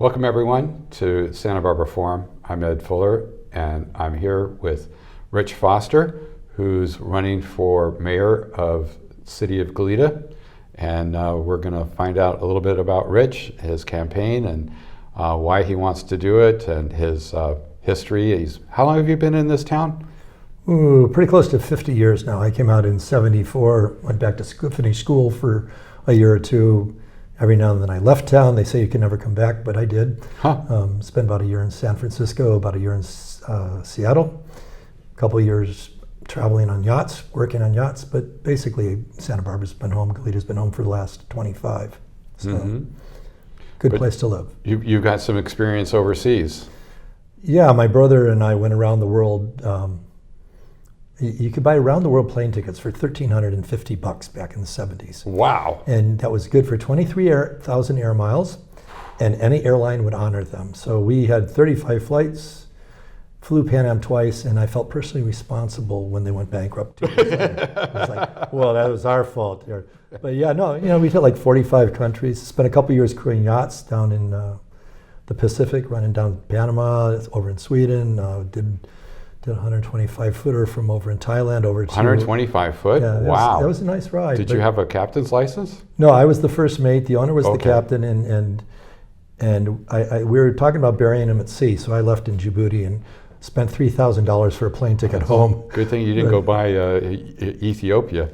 Welcome everyone to Santa Barbara Forum. I'm Ed Fuller and I'm here with Rich Foster, who's running for mayor of the city of Goleta. And we're going to find out a little bit about Rich, his campaign, and why he wants to do it, and his history. How long have you been in this town? Ooh, pretty close to 50 years now. I came out in '74, went back to school, finished school for a year or two. Every now and then I left town. They say you can never come back, but I did. Spent about a year in San Francisco, about a year in Seattle, a couple of years traveling on yachts, working on yachts, but basically Santa Barbara's been home, Goleta's been home for the last 25. So good place to live. You've got some experience overseas. Yeah, my brother and I went around the world. You could buy around the world plane tickets for $1,350 back in the 70s. Wow. And that was good for 23,000 air miles, and any airline would honor them. So we had 35 flights, flew Pan Am twice, and I felt personally responsible when they went bankrupt. It was like, well, that was our fault. But yeah, no, we hit like 45 countries. Spent a couple years crewing yachts down in the Pacific, running down Panama, over in Sweden, did a 125-footer from over in Thailand over to 125 foot? Yeah, wow. That was a nice ride. Did you have a captain's license? No, I was the first mate. The owner was the captain, and we were talking about burying him at sea. So I left in Djibouti and spent $3,000 for a plane ticket home. Good thing you didn't go by Ethiopia.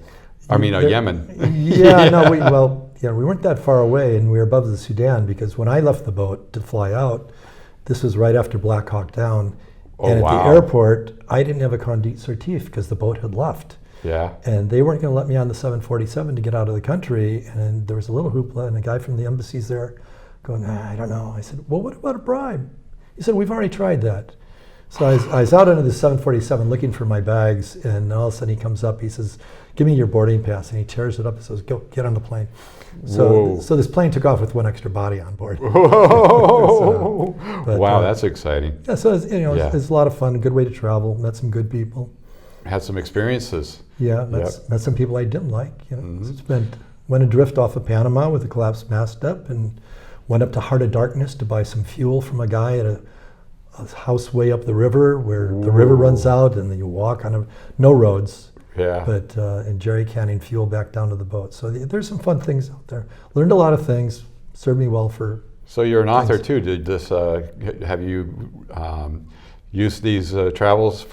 I mean, Yemen. Yeah, no, we weren't that far away, and we were above the Sudan, because when I left the boat to fly out, this was right after Black Hawk Down. And at the airport, I didn't have a conduit certif because the boat had left. Yeah. And they weren't going to let me on the 747 to get out of the country. And there was a little hoopla, and a guy from the embassies there going, I don't know. I said, well, what about a bribe? He said, we've already tried that. So I was out under the 747 looking for my bags, and all of a sudden he comes up, he says, give me your boarding pass. And he tears it up and says, go, get on the plane. So this plane took off with one extra body on board. Wow, that's exciting. Yeah, so it's a lot of fun, a good way to travel, met some good people. Had some experiences. Yeah, met some people I didn't like. Went adrift off of Panama with a collapsed mast up, and went up to Heart of Darkness to buy some fuel from a guy at a house way up the river where the river runs out, and then you walk on no roads. Yeah. But and jerry canning fuel back down to the boat. So there's some fun things out there. Learned a lot of things. Served me well for. So you're an author too. Did this? Have you used these travels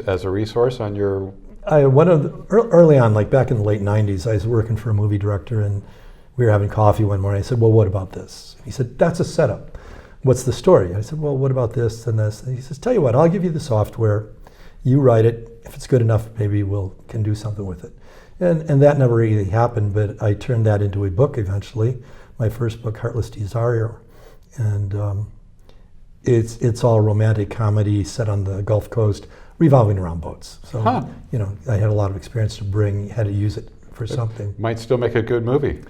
as a resource on your? Early on, like back in the late '90s, I was working for a movie director, and we were having coffee one morning. I said, "Well, what about this?" He said, "That's a setup. What's the story?" I said, "Well, what about this and this?" And he says, "Tell you what, I'll give you the software. You write it. If it's good enough, maybe can do something with it." And that never really happened, but I turned that into a book eventually. My first book, Heartless Desire, and it's all romantic comedy set on the Gulf Coast, revolving around boats. So I had a lot of experience to bring, had to use it for something. Might still make a good movie.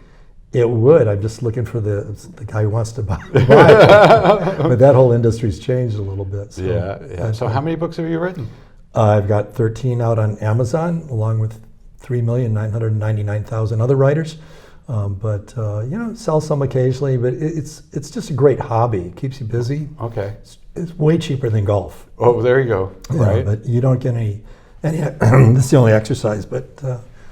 It would. I'm just looking for the guy who wants to buy it. But that whole industry's changed a little bit. So yeah. So how many books have you written? I've got 13 out on Amazon, along with 3,999,000 other writers. Sell some occasionally, but it's just a great hobby. It keeps you busy. Okay. It's way cheaper than golf. Oh, there you go. Right. But you don't get any this is the only exercise, but.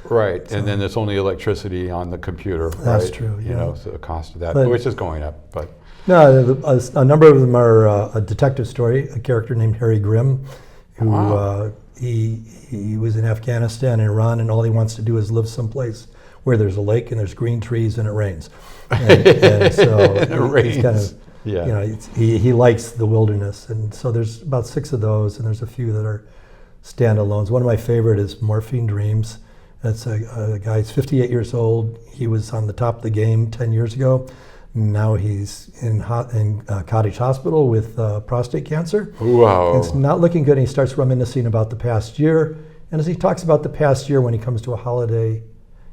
Right, and then there's only electricity on the computer. That's right? true. Yeah. So the cost of that, which is going up, but. No, a number of them are a detective story. A character named Harry Grimm, who he was in Afghanistan and Iran, and all he wants to do is live someplace where there's a lake and there's green trees and it rains. And so it rains. He's kind of, he likes the wilderness, and so there's about 6 of those, and there's a few that are standalones. One of my favorite is Morphine Dreams. That's a guy, he's 58 years old. He was on the top of the game 10 years ago. Now he's in Cottage Hospital with prostate cancer. Wow. It's not looking good, and he starts reminiscing about the past year. And as he talks about the past year, when he comes to a holiday,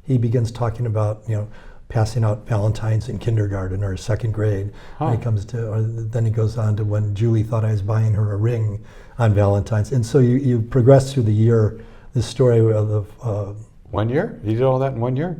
he begins talking about, passing out Valentines in kindergarten or second grade. When he comes to, then he goes on to when Julie thought I was buying her a ring on Valentine's. And so you progress through the year, this story of 1 year? He did all that in 1 year?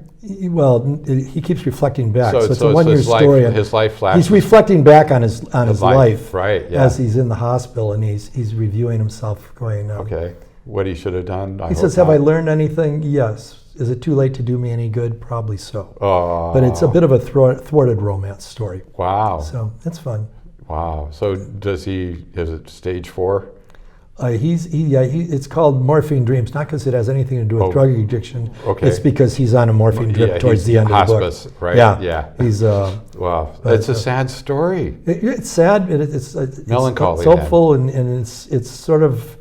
Well, he keeps reflecting back. So it's a so one-year story. And his life flashes. he's reflecting back on his life, right? Yeah. as he's in the hospital, and he's reviewing himself, going, Okay. What he should have done. He says, "Have I learned anything? Yes. Is it too late to do me any good? Probably so." Oh. But it's a bit of a thwarted romance story. Wow. So it's fun. Wow. So is it stage 4? It's called Morphine Dreams, not because it has anything to do with drug addiction. Okay. It's because he's on a morphine drip towards the end of the book. Hospice, right? Yeah. Yeah. He's Wow. It's a sad story. It's sad. It's Melancholy. It's hopeful, and it's sort of.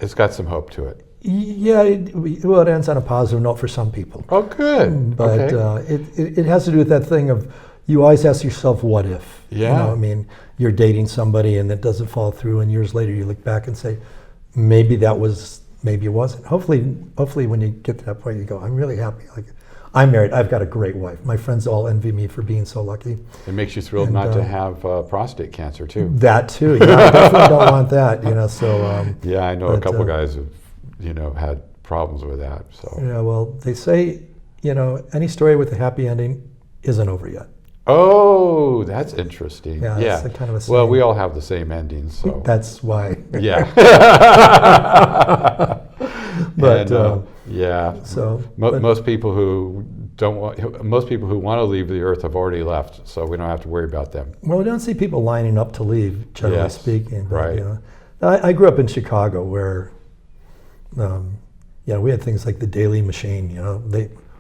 It's got some hope to it. Yeah. It ends on a positive note for some people. Oh, good. But Okay. it has to do with that thing of, you always ask yourself, what if? Yeah. I mean, you're dating somebody and it doesn't fall through, and years later you look back and say, maybe it wasn't. Hopefully when you get to that point, you go, I'm really happy. Like, I'm married. I've got a great wife. My friends all envy me for being so lucky. It makes you thrilled not to have prostate cancer, too. That too. Yeah, I definitely don't want that. So. Yeah, I know a couple guys who've, had problems with that. So. Yeah. Well, they say, any story with a happy ending isn't over yet. Oh, that's interesting. Yeah. That's a kind of a well, we all have the same endings, so. That's why. Yeah. But yeah. So most people who want to leave the earth have already left, so we don't have to worry about them. Well, we don't see people lining up to leave, generally speaking. But, right. I grew up in Chicago, where, we had things like the Daley machine.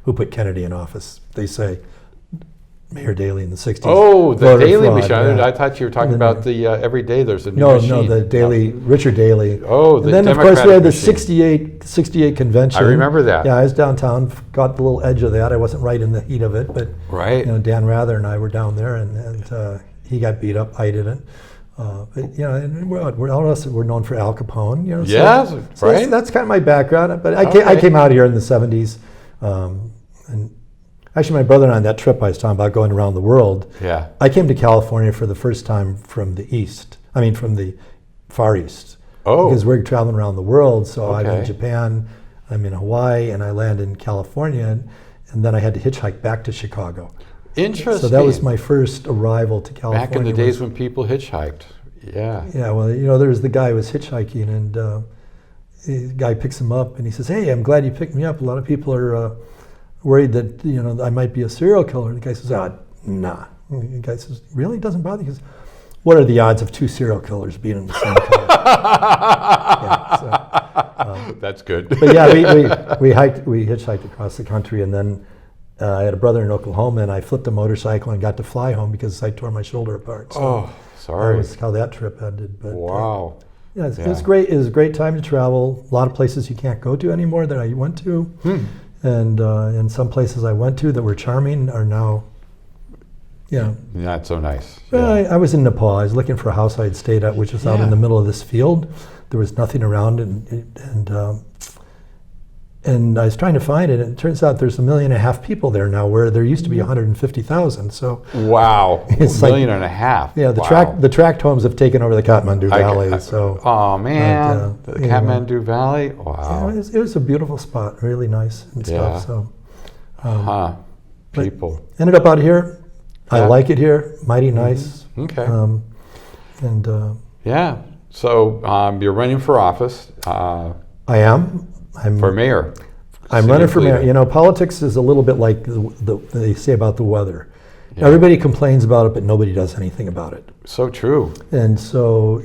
Who put Kennedy in office? They say Mayor Daley in the 60s. Oh, the Daley fraud, machine. yeah. I thought you were talking about the every day there's a new No, machine. the Daley, Richard Daley. Oh, the And then, of course, we had the Democratic 68 convention. I remember that. Yeah, I was downtown, got the little edge of that. I wasn't right in the heat of it, but Right. Dan Rather and I were down there, and he got beat up. I didn't. But and all of us were known for Al Capone. Yes, so right. That's kind of my background. But I came out here in the 70s, and actually, my brother and I, on that trip I was talking about going around the world, Yeah. I came to California for the first time from the Far East. Oh. Because we're traveling around the world, so I'm Okay. in Japan, I'm in Hawaii, and I land in California, and then I had to hitchhike back to Chicago. Interesting. So that was my first arrival to California. Back in the days when people hitchhiked. Yeah. Yeah, well, there's the guy who was hitchhiking, and the guy picks him up, and he says, "Hey, I'm glad you picked me up. A lot of people are worried that I might be a serial killer." The guy says, "Nah." And the guy says, "Really? It doesn't bother you?" He says, "What are the odds of 2 serial killers being in the same car?" That's good. But yeah, we hitchhiked across the country, and then I had a brother in Oklahoma, and I flipped a motorcycle and got to fly home because I tore my shoulder apart. So Oh, sorry. that was how that trip ended. But Wow. it was great. It was a great time to travel. A lot of places you can't go to anymore that I went to. And some places I went to that were charming are now, Not so nice. I was in Nepal. I was looking for a house I had stayed at, which was out in the middle of this field. There was nothing around, and I was trying to find it. And it turns out there's 1.5 million people there now, where there used to be 150,000. So Wow. It's $1.5 million. yeah, the tract homes have taken over the Kathmandu Valley. Oh man, But, the Kathmandu Valley. Wow. it was a beautiful spot, really nice and Yeah. stuff. So People. ended up out here. I Yeah. like it here. Mighty nice. Okay. Yeah. So you're running for office I am. for mayor. I'm City running of for mayor. Goleta. Politics is a little bit like they say about the weather. Yeah. Everybody complains about it, but nobody does anything about it. So true. And so,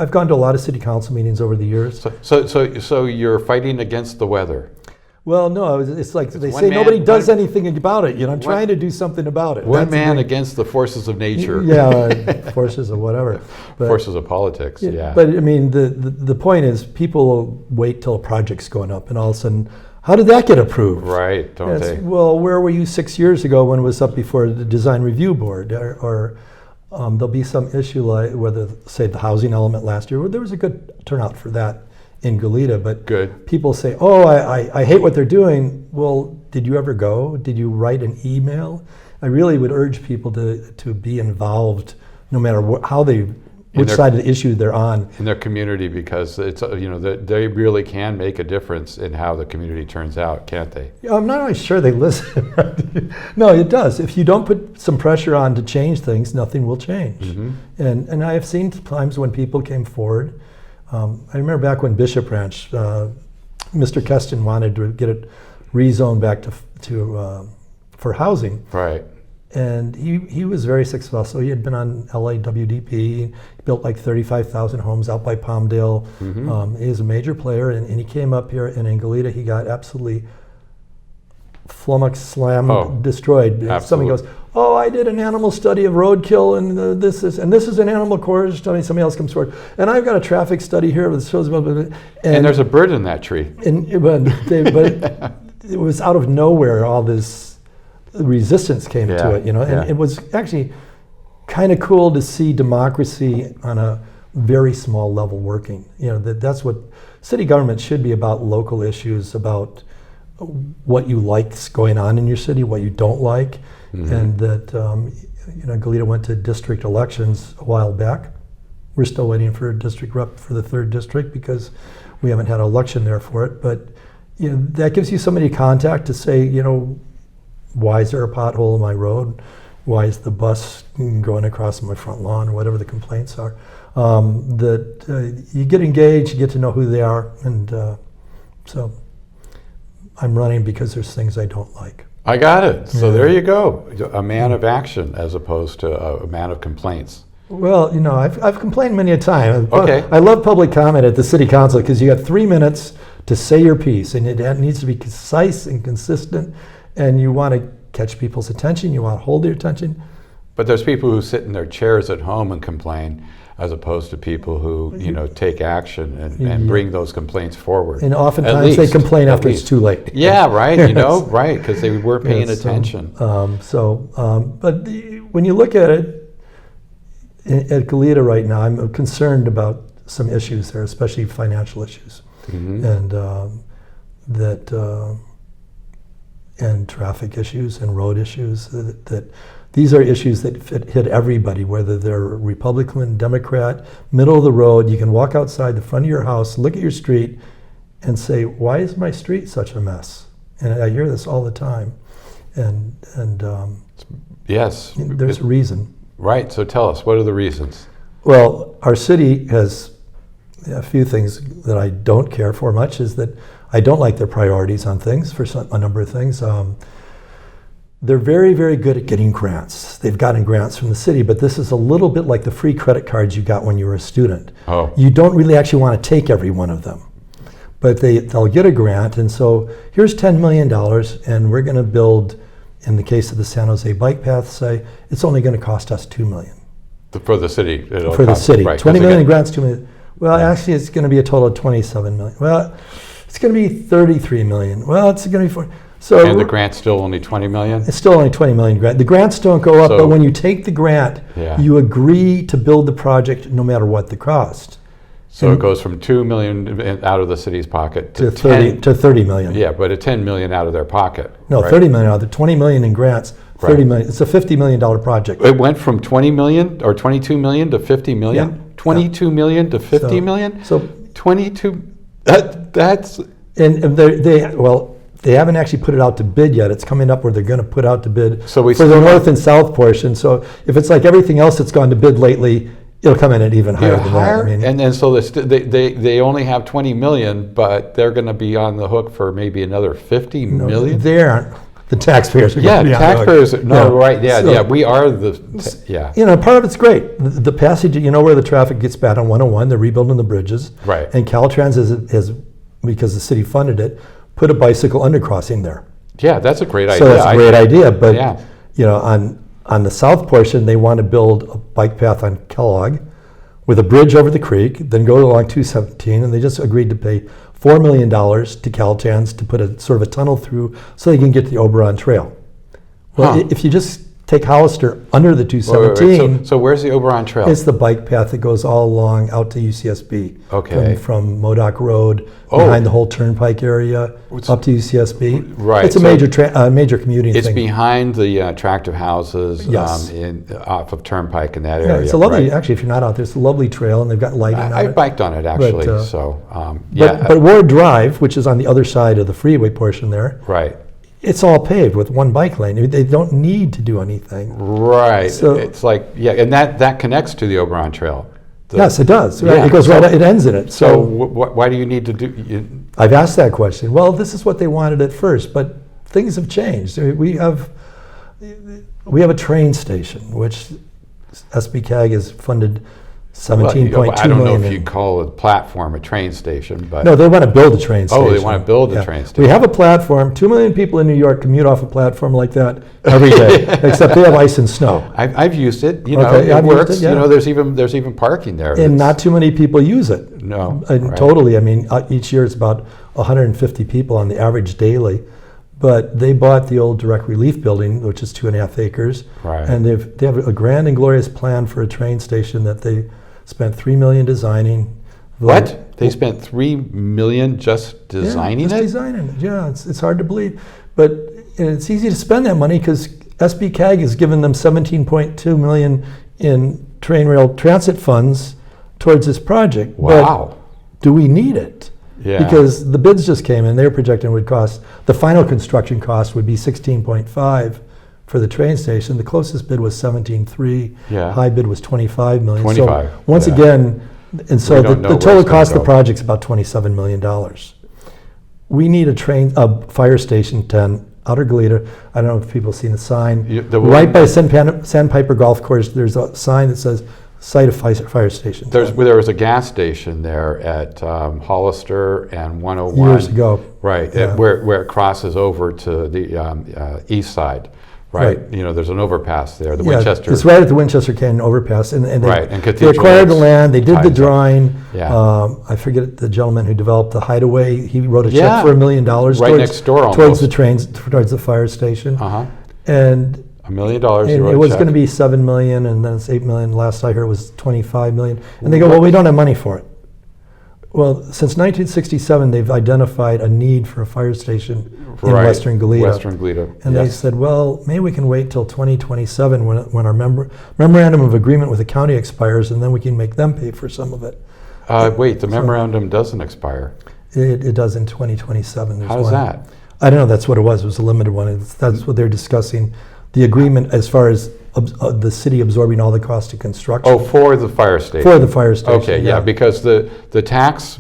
I've gone to a lot of city council meetings over the years. So you're fighting against the weather. Well, no, it's like they one say man- nobody does anything about it. I'm trying to do something about it. One That's the man thing. against the forces of nature. Yeah, forces or whatever. But, Forces of politics. Yeah. But I mean, the point is, people wait till a project's going up, and all of a sudden, how did that get approved? Right. Don't they? Well, where were you 6 years ago when it was up before the design review board, or there'll be some issue like whether, say, the housing element last year. Well, there was a good turnout for that in Goleta, but Good. people say, "Oh, I hate what they're doing." Well, did you ever go? Did you write an email? I really would urge people to be involved, no matter how they which side of the issue they're on. In their community, because it's, they really can make a difference in how the community turns out, can't they? I'm not really sure they listen. No, it does. If you don't put some pressure on to change things, nothing will change. Mm-hmm. And I have seen times when people came forward. I remember back when Bishop Ranch, Mr. Keston wanted to get it rezoned back to for housing. Right. And he was very successful. He had been on LAWDP. He built like 35,000 homes out by Palmdale. Mm-hmm. He is a major player, and he came up here, and in Goleta he got absolutely slammed, destroyed. Somebody goes, "Oh, I did an animal study of roadkill, and this is an animal corridor study." Somebody else comes forward, and I've got a traffic study here that shows. And there's a bird in that tree. But it was out of nowhere. All this resistance came to it, and it was actually kind of cool to see democracy on a very small level working. That's what city government should be about: local issues, about what you like's going on in your city, what you don't like. Mm-hmm. And that Goleta went to district elections a while back. We're still waiting for a district rep for the 3rd district because we haven't had an election there for it. But that gives you somebody to contact to say, why is there a pothole in my road? Why is the bus going across my front lawn, or whatever the complaints are? You get engaged, you get to know who they are, and so I'm running because there's things I don't like. I got it. So there you go. A man of action as opposed to a man of complaints. Well, I've complained many a time. Okay. I love public comment at the city council because you got 3 minutes to say your piece, and it needs to be concise and consistent. And you want to catch people's attention, you want to hold their attention. But there's people who sit in their chairs at home and complain, as opposed to people who, take action and bring those complaints forward. And oftentimes they complain after it's too late. Yeah, right, right, because they were paying attention. But when you look at it, at Goleta right now, I'm concerned about some issues there, especially financial issues. Mm-hmm. And traffic issues and road issues. That these are issues that hit everybody, whether they're Republican, Democrat, middle of the road. You can walk outside the front of your house, look at your street, and say, "Why is my street such a mess?" And I hear this all the time. And yes, there's a reason. Right. So tell us, what are the reasons? Well, our city has a few things that I don't care for much. Is that I don't like their priorities on things for a number of things. They're very, very good at getting grants. They've gotten grants from the city, but this is a little bit like the free credit cards you got when you were a student. Oh. You don't really actually want to take every one of them, but they'll get a grant, and so here's $10 million, and we're going to build, in the case of the San Jose bike path, say, it's only going to cost us $2 million. For the city? For the city. Right. $20 million in grants, $2 million. Well, actually, it's going to be a total of $27 million. Well, it's going to be $33 million. Well, it's going to be and the grant's still only $20 million? It's still only $20 million grant. The grants don't go up, but when you take the grant, you agree to build the project no matter what the cost. So it goes from $2 million out of the city's pocket to 30 million. Yeah, but a $10 million out of their pocket. No, right? 30 million out of the $20 million in grants. 30 million. It's a $50 million project. It went from 20 million or 22 million to 50 million. Yeah. 22 million to 50 million. So 22. That's. And they haven't actually put it out to bid yet. It's coming up where they're going to put out to bid for the north and south portion. So if it's like everything else that's gone to bid lately, it'll come in at even higher than that. I mean, and so they only have 20 million, but they're going to be on the hook for maybe another 50 million. They aren't. The taxpayers are going to be on taxpayers. The hook. Right. Yeah, we are the. Part of it's great. The passage, where the traffic gets bad on 101, they're rebuilding the bridges. Right. And Caltrans has, because the city funded it, put a bicycle undercrossing there. Yeah, that's a great idea. So that's a great idea. But on the south portion, they want to build a bike path on Kellogg with a bridge over the creek, then go along 217, and they just agreed to pay $4 million to Caltrans to put a sort of a tunnel through so they can get the Oberon Trail. Well, if you just take Hollister under the Wait, wait, 217. wait. So where's the Oberon Trail? It's the bike path that goes all along out to UCSB. Okay. From Modoc Road, Oh. behind the whole Turnpike area, up to UCSB. Right, It's a so major commuting It's thing. behind the attractive houses Yes. off of Turnpike in that Yeah, area. it's a lovely, right? actually, if you're not out there, it's a lovely trail, and they've got lighting on I it. biked on it actually, But, so yeah. But Ward Drive, which is on the other side of the freeway portion there, Right. it's all paved with one bike lane. They don't need to do anything. Right. So- It's like, yeah, and that connects to the Oberon Trail. The- Yes, it does. Right? Yeah, It goes so- right. It ends in it. So why do you need to do? I've asked that question. Well, this is what they wanted at first, but things have changed. We have a train station, which SBCAG has funded Well, 17.2 I don't know million if you in. call a platform a train station, but No, they want to build a train station. Oh, they want to build a train station. We have a platform. 2 million people in New York commute off a platform like that every day, except they have ice and snow. I've used it. You know, Okay, it I've used works. it, yeah. You know, there's even parking there. And that's- not too many people use it. No, And right. totally, I mean, each year it's about 150 people on the average daily. But they bought the old direct relief building, which is 2.5 acres. Right. And they have a grand and glorious plan for a train station that they spent $3 million designing. What? They spent $3 million just designing yeah, just it? designing it. Yeah, it's hard to believe. But it's easy to spend that money because SBCAG has given them $17.2 million in train rail transit funds towards this project. Wow. But do we need it? Yeah. Because the bids just came in, they were projecting it would cost, the final construction cost would be 16.5 for the train station. The closest bid was 17.3. Yeah. High bid was 25 million. 25, So once yeah. again, and so We the don't know where total it's gonna cost of go. the project's about $27 million. We need a fire station 10, Outer Goleta. I don't know if people have seen the sign. The one- Right by Sandpiper Golf Course, there's a sign that says site of fire station. There was a gas station there at Hollister and 101. Years ago. Right, Yeah. where it crosses over to the east side, right? Right. You know, there's an overpass there, the Yeah, Winchester. it's right at the Winchester Canyon overpass, and they, Right, and they Cathedral acquired the Lakes land. They did the ties up. drawing. Yeah. I forget the gentleman who developed the Hideaway. He wrote a Yeah, check for $1 million right next door towards almost. the trains, towards the fire station, Uh-huh. and $1 million. you and wrote it a was check. going to be 7 million, and then it's 8 million. Last I heard it was 25 million. And they go, well, we don't have money for it. Well, since 1967, they've identified a need for a fire station in Right, Western Goleta. Western Goleta, And they yes. said, well, maybe we can wait till 2027 when our memorandum of agreement with the county expires, and then we can make them pay for some of it. Wait, the memorandum doesn't expire. It does in 2027. There's How does one. that? I don't know. That's what it was. It was a limited one. That's what they're discussing. The agreement as far as the city absorbing all the cost of construction. Oh, for the fire station. For the fire station. Okay, yeah, because the tax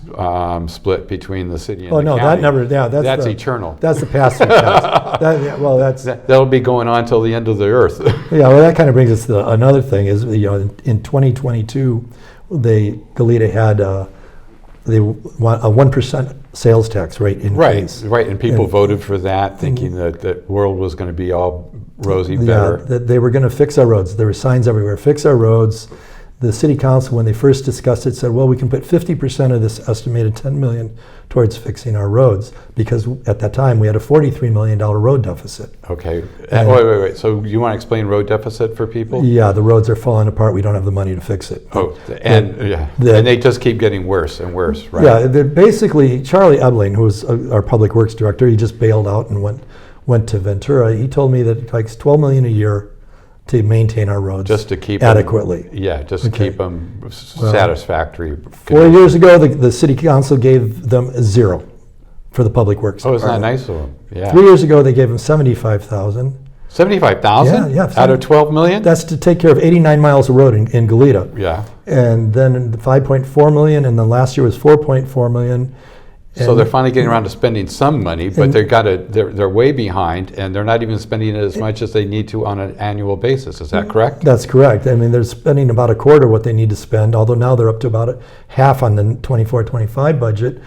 split between the city and Oh, the no, county. that never, yeah, that's eternal. That's the pass-through tax. Well, that's, That'll be going on till the end of the earth. yeah, well, that kind of brings us to another thing is, in 2022, Goleta had, they want a 1% sales tax rate increase. Right, and people And- voted for that, thinking that the world was going to be all rosy, Yeah, better. that they were going to fix our roads. There were signs everywhere, fix our roads. The city council, when they first discussed it, said, well, we can put 50% of this estimated 10 million towards fixing our roads, because at that time we had a $43 million road deficit. Okay, And- wait. So you want to explain road deficit for people? Yeah, the roads are falling apart. We don't have the money to fix it. Oh, and and they just keep getting worse and worse, right? Yeah, they're basically, Charlie Ebling, who was our public works director, he just bailed out and went to Ventura. He told me that it takes $12 million a year to maintain our roads Just to keep adequately. them, yeah, just to Okay. keep them satisfactory. 4 years ago, the city council gave them $0 for the public works. Oh, isn't that department. nice of them? Yeah. 3 years ago, they gave them $75,000. 75,000? Yeah, Out of 12 million? That's to take care of 89 miles of road in Goleta. Yeah. And then the 5.4 million, and then last year was 4.4 million. So And- they're finally getting around to spending some money, but And- they're way behind, and they're not even spending it as much as they need to on an annual basis. Is that correct? That's correct. I mean, they're spending about a quarter what they need to spend, although now they're up to about half on the 24-25 budget.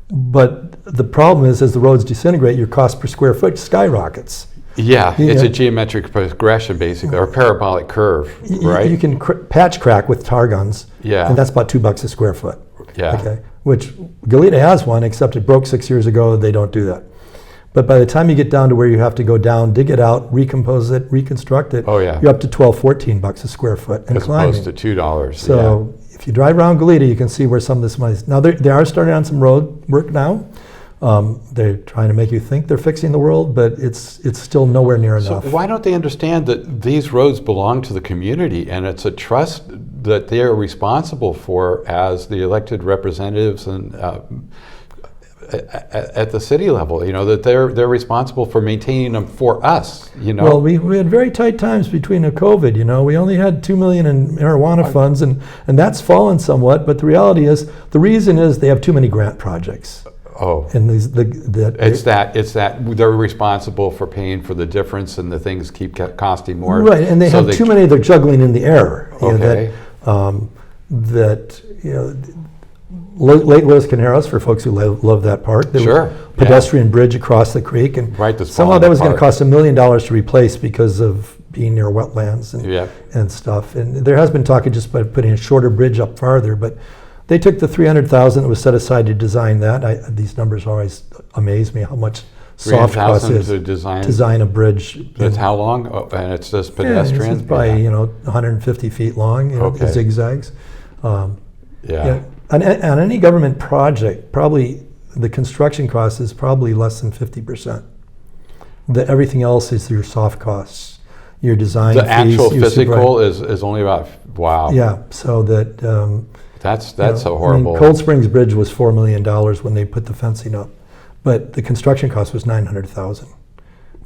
But the problem is, as the roads disintegrate, your cost per square foot skyrockets. Yeah, it's Yeah. a geometric progression, basically, or parabolic curve, right? You can patch crack with tar guns, Yeah. and that's about $2 a square foot. Yeah. Okay. Which Goleta has one, except it broke 6 years ago. They don't do that. But by the time you get down to where you have to go down, dig it out, recompose it, reconstruct it, Oh, yeah. you're up to $12-14 a square foot and As climbing. opposed to $2. So if you drive around Goleta, you can see where some of this money is. Now, they are starting on some road work now. They're trying to make you think they're fixing the world, but it's still nowhere near So enough. why don't they understand that these roads belong to the community and it's a trust that they are responsible for as the elected representatives and at the city level? You know, that they're responsible for maintaining them for us. You know. Well, we had very tight times between the COVID. You know, we only had $2 million in marijuana funds, and that's fallen somewhat. But the reality is, the reason is they have too many grant projects. Oh, And it's that they're responsible for paying for the difference, and the things keep costing more. Right, and they so have too many. They're juggling in the air. You know, Okay. that you know, Lake Los Caneros, for folks who love that park. There Sure, was a pedestrian bridge across the creek, and Right, that's somehow falling that was going to apart. cost $1 million to replace because of being near wetlands and Yeah. and stuff. And there has been talk of just by putting a shorter bridge up farther, but they took the $300,000 that was set aside to design that. These numbers always amaze me, how much soft cost $300,000 is to design. design a bridge. That's how long? Oh, and it's just Yeah, pedestrian. it's probably 150 feet long, Okay. zigzags. Yeah. Yeah. On any government project, probably the construction cost is probably less than 50%. Everything else is your soft costs, your design The fees. actual your physical is only about, wow. Yeah, so that That's you know, a horrible. Cold Springs Bridge was $4 million when they put the fencing up, but the construction cost was $900,000.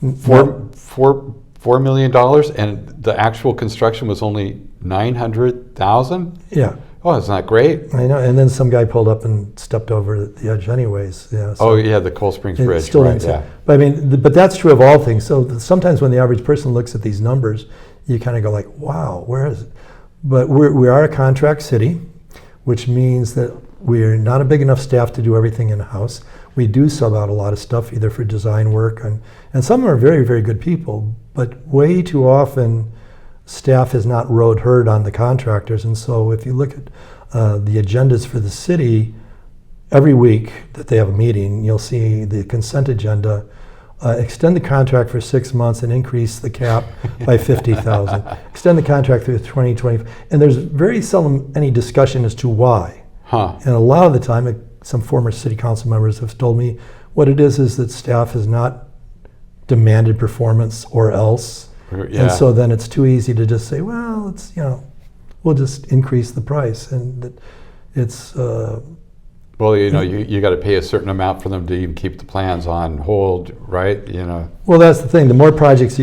$4 million, and the actual construction was only 900,000. Yeah, Oh, isn't that great? I know. And then some guy pulled up and stepped over the edge, anyways. Yeah. So Oh, yeah, the Cold Springs it's Bridge. still Right, insane. yeah. But I mean, but that's true of all things. So sometimes when the average person looks at these numbers, you kind of go like, "Wow, where is it?" But we are a contract city, which means that we're not a big enough staff to do everything in-house. We do sub out a lot of stuff, either for design work, and some of them are very, very good people, but way too often staff is not road herd on the contractors. And so if you look at the agendas for the city, every week that they have a meeting, you'll see the consent agenda, extend the contract for 6 months and increase the cap by 50,000. Extend the contract through 2020. And there's very seldom any discussion as to why. Huh. And a lot of the time, some former city council members have told me what it is that staff has not demanded performance or else. Yeah. And so then it's too easy to just say, well, it's, we'll just increase the price. And it's, Well, you got to pay a certain amount for them to even keep the plans on hold, right? well, that's the thing. The more projects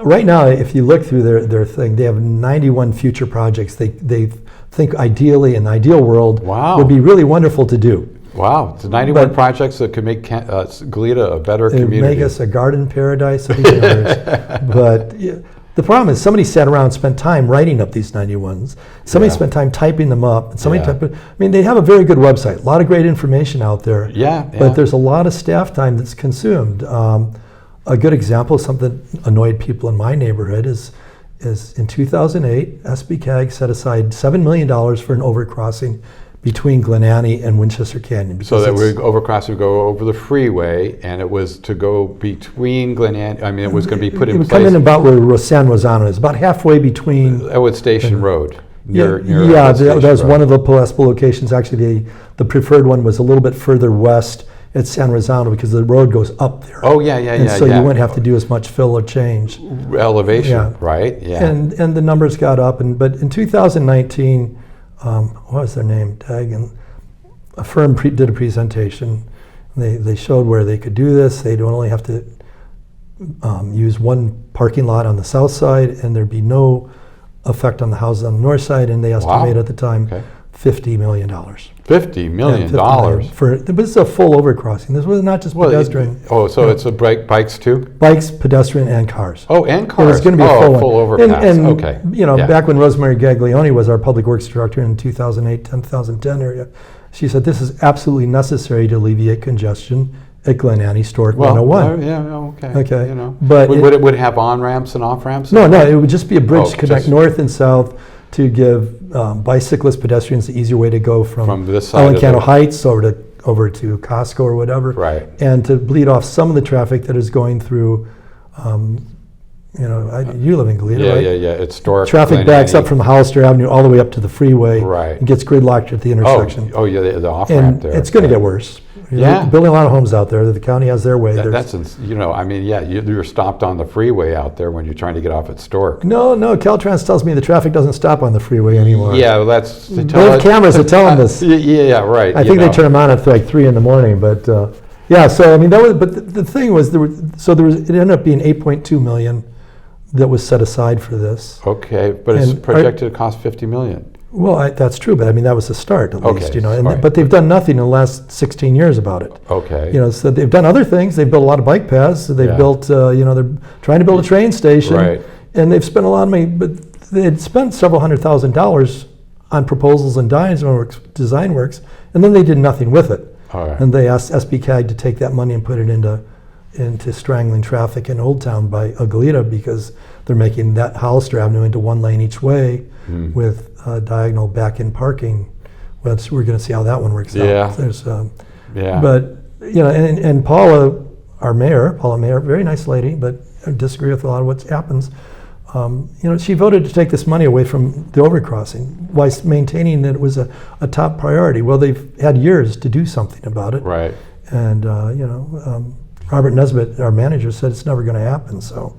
right now, if you look through their thing, they have 91 future projects. They think ideally, in the ideal world, Wow. would be really wonderful to do. Wow, it's 91 But- projects that could make Goleta a better It would community. make us a garden paradise of others. But the problem is somebody sat around and spent time writing up these 91s. Somebody Yeah. spent time typing them up. And somebody Yeah. they have a very good website, a lot of great information out there. Yeah, But there's a lot of staff time that's consumed. A good example of something that annoyed people in my neighborhood is in 2008, SBCAG set aside $7 million for an overcrossing between Glenannie and Winchester Canyon. So because that it's- overcross would go over the freeway, and it was to go between Glenannie. I mean, it was going to be put it in would come place in about where San Rosano is, about halfway between. Elwood Station Road. Near yeah, Elwood that Station was Road. one of the possible locations. Actually, the preferred one was a little bit further west at San Rosano because the road goes up there. Oh, yeah, and so you wouldn't have to do as much fill or change. Elevation, Yeah. right? Yeah. And the numbers got up, but in 2019, what was their name? And a firm did a presentation. They showed where they could do this. They'd only have to use one parking lot on the south side, and there'd be no effect on the houses on the north side. And they estimated at the time Okay. $50 million. $50 million. But it's a full overcrossing. This was not just pedestrian. So it's a bikes too? Bikes, pedestrian, and cars. Oh, and It cars. was going to be a full one. overpass. And, Okay. Yeah. back when Rosemary Gaglione was our public works director in 2008, 2010 area, she said this is absolutely necessary to alleviate congestion at Glenannie Stork 101. Yeah, okay. Okay. But would it have on ramps and off ramps? No, it would just be a bridge to connect just- north and south to give bicyclists, pedestrians the easier way to go from From this side of Alencano the- Heights over to over to Costco or whatever, Right. and to bleed off some of the traffic that is going through. You live in Goleta, Yeah, right? yeah, yeah. It's Stork. Traffic backs up from Hollister Avenue all the way up to the freeway. Right. And gets gridlocked at the intersection. Oh, yeah, the off And ramp there. it's going to get worse. Yeah. Building a lot of homes out there. The county has their way. You're stopped on the freeway out there when you're trying to get off at Stork. No, Caltrans tells me the traffic doesn't stop on the freeway anymore. Yeah, well, that's. They have cameras that tell them this. Yeah, right. I think they turn them on at like 3 a.m, but yeah. So I mean, that was. But the thing was, it ended up being 8.2 million that was set aside for this. Okay, but it's projected to cost 50 million. Well, that's true, but I mean that was the start at least, right. But they've done nothing in the last 16 years about it. Okay. So they've done other things. They've built a lot of bike paths. They've built, they're trying to build a train station, Right. and they've spent a lot of money. But they had spent several $100,000 on proposals and design works, and then they did nothing with it. All right. And they asked SBCAG to take that money and put it into strangling traffic in Old Town by Goleta, because they're making that Hollister Avenue into 1 lane each way with diagonal back-in parking. Well, we're going to see how that one works out. There's, But, and Paula Mayor, very nice lady, but I disagree with a lot of what happens. She voted to take this money away from the overcrossing while maintaining that it was a top priority. Well, they've had years to do something about it. Right. And, Robert Nesbitt, our manager, said it's never going to happen, so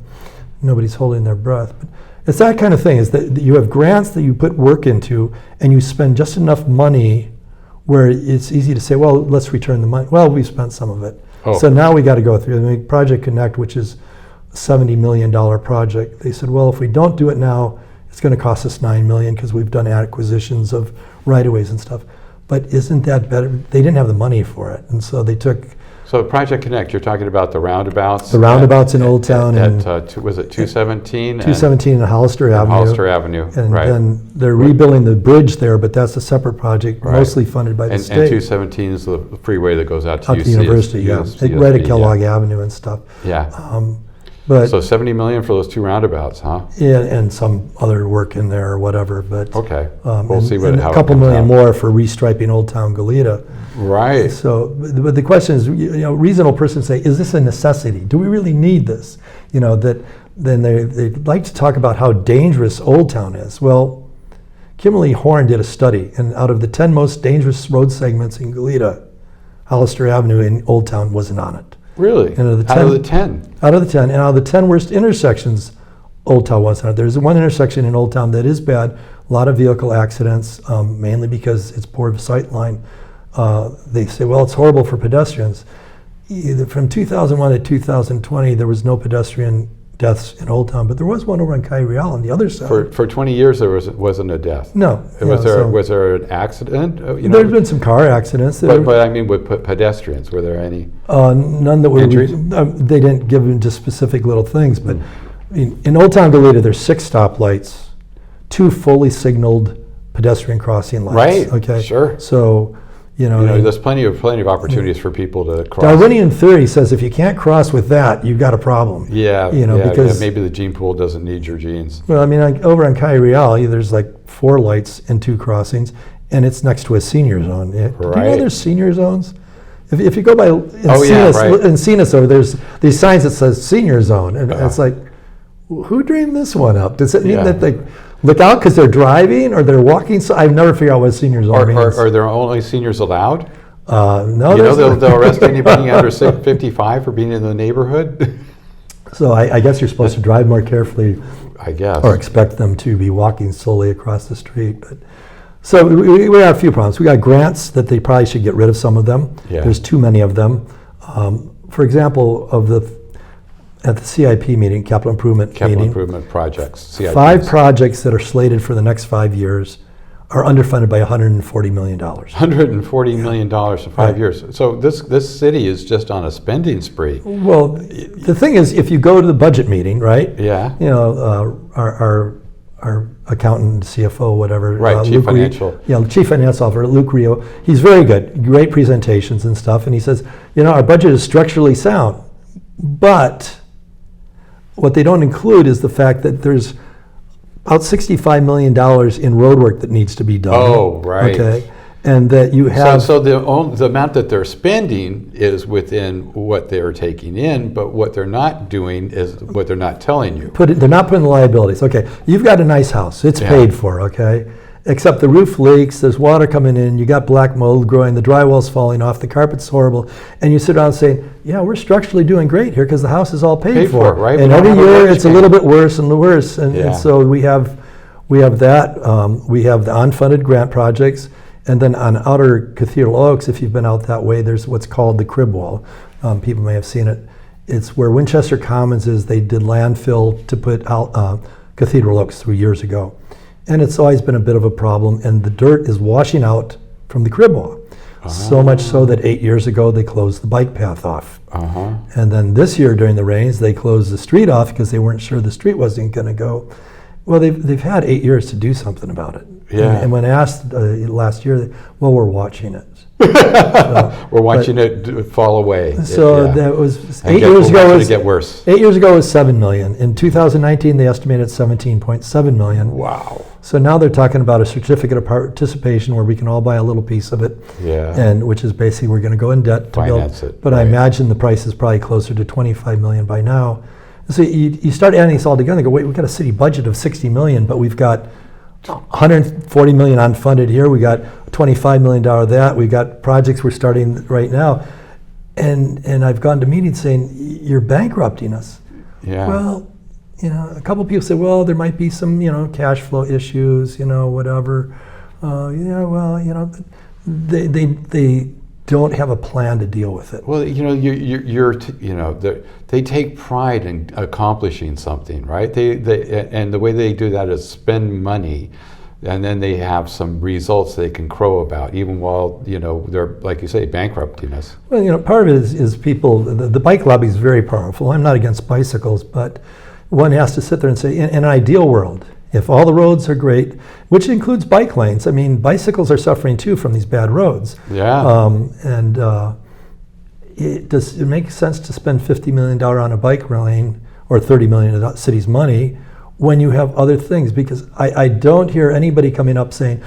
nobody's holding their breath. But it's that kind of thing, is that you have grants that you put work into, and you spend just enough money where it's easy to say, well, let's return the money. Well, we spent some of it. Oh. So now we got to go through Project Connect, which is a $70 million project. They said, well, if we don't do it now, it's going to cost us $9 million because we've done acquisitions of right-of-ways and stuff. But isn't that better? They didn't have the money for it, and so they took. So Project Connect, you're talking about the roundabouts? The roundabouts in Old Town. Was it 217? 217 and Hollister Avenue. Hollister Avenue, and right. then they're rebuilding the bridge there, but that's a separate project, Right. mostly funded by the And state. 217 is the freeway that goes out to Out to the university, right at Kellogg Avenue and stuff. Yeah. But So 70 million for those 2 roundabouts, huh? and some other work in there or whatever. But Okay. We'll see and how a it couple comes million out. more for restriping Old Town Goleta. Right. So, but the question is, reasonable person say, is this a necessity? Do we really need this? That then they like to talk about how dangerous Old Town is. Well, Kimberly Horn did a study, and out of the 10 most dangerous road segments in Goleta, Hollister Avenue in Old Town wasn't on it. Really? And out of the 10? Out of the 10. And out of the 10 worst intersections, Old Town wasn't on it. There's one intersection in Old Town that is bad, a lot of vehicle accidents, mainly because it's poor sight line. They say, well, it's horrible for pedestrians. From 2001 to 2020, there was no pedestrian deaths in Old Town, but there was one over on Kyriel on the other side. For 20 years, there wasn't a death. No. Was there an accident? There's been some car accidents. But I mean, with pedestrians, were there any? None that were. Injuries? They didn't give them just specific little things, but in Old Town Goleta, there's 6 stoplights, 2 fully signaled pedestrian crossing lines. Right. Okay. Sure. So. There's plenty of opportunities for people to cross. Darwinian theory says if you can't cross with that, you've got a problem. Because maybe the gene pool doesn't need your genes. Well, I mean, over on Kyriel, there's like 4 lights and 2 crossings, and it's next to a senior zone. Do you know there's senior zones? If you go by Encinas over, there's these signs that says senior zone, and it's like, who dreamed this one up? Does it mean that they look out because they're driving or they're walking? So I've never figured out what senior zone means. Are there only seniors allowed? No. They'll arrest anybody under 55 for being in the neighborhood? So I guess you're supposed to drive more carefully. I guess. Or expect them to be walking slowly across the street. But so we have a few problems. We got grants that they probably should get rid of some of them. Yeah. There's too many of them. For example, at the CIP meeting, Capital Improvement Projects. CIPs. 5 projects that are slated for the next 5 years are underfunded by $140 million. $140 million for 5 years. So this city is just on a spending spree. Well, the thing is, if you go to the budget meeting, right? Yeah. Our accountant, CFO, whatever. Right, Chief Financial. Chief Financial Officer, Luke Rio. He's very good, great presentations and stuff. And he says, our budget is structurally sound, but what they don't include is the fact that there's about $65 million in road work that needs to be done. Oh, right. Okay. and that you have. So the amount that they're spending is within what they're taking in, but what they're not doing is what they're not telling you. They're not putting the liabilities. Okay, you've got a nice house. It's paid for, okay? Except the roof leaks, there's water coming in, you got black mold growing, the drywall's falling off, the carpet's horrible, and you sit down saying, yeah, we're structurally doing great here because the house is all paid for. Right? And every year it's a little bit worse and worse. And so we have that. We have the unfunded grant projects. And then on Outer Cathedral Oaks, if you've been out that way, there's what's called the crib wall. People may have seen it. It's where Winchester Commons is. They did landfill to put out Cathedral Oaks 3 years ago. And it's always been a bit of a problem, and the dirt is washing out from the crib wall. So much so that 8 years ago they closed the bike path off. And then this year during the rains they closed the street off because they weren't sure the street wasn't going to go. Well, they've had 8 years to do something about it. And when asked last year, well, we're watching it. We're watching it fall away. So that was 8 years ago. It get worse. 8 years ago it was $7 million. In 2019, they estimated $17.7 million. Wow. So now they're talking about a certificate of participation where we can all buy a little piece of it. And which is basically we're going to go in debt to finance build. It. But I imagine the price is probably closer to $25 million by now. So you start adding this all together and go, wait, we've got a city budget of $60 million, but we've got $140 million unfunded here. We got $25 million that. We got projects we're starting right now. And I've gone to meetings saying, you're bankrupting us. Well, a couple people say, well, there might be some, cash flow issues, whatever. They don't have a plan to deal with it. Well, they take pride in accomplishing something, right? And the way they do that is spend money, and then they have some results they can crow about, even while they're, like you say, bankrupting us. Well, part of it is people. The bike lobby is very powerful. I'm not against bicycles, but one has to sit there and say, in an ideal world, if all the roads are great, which includes bike lanes. I mean, bicycles are suffering too from these bad roads. Does it make sense to spend $50 million on a bike lane or $30 million of the city's money when you have other things? Because I don't hear anybody coming up saying,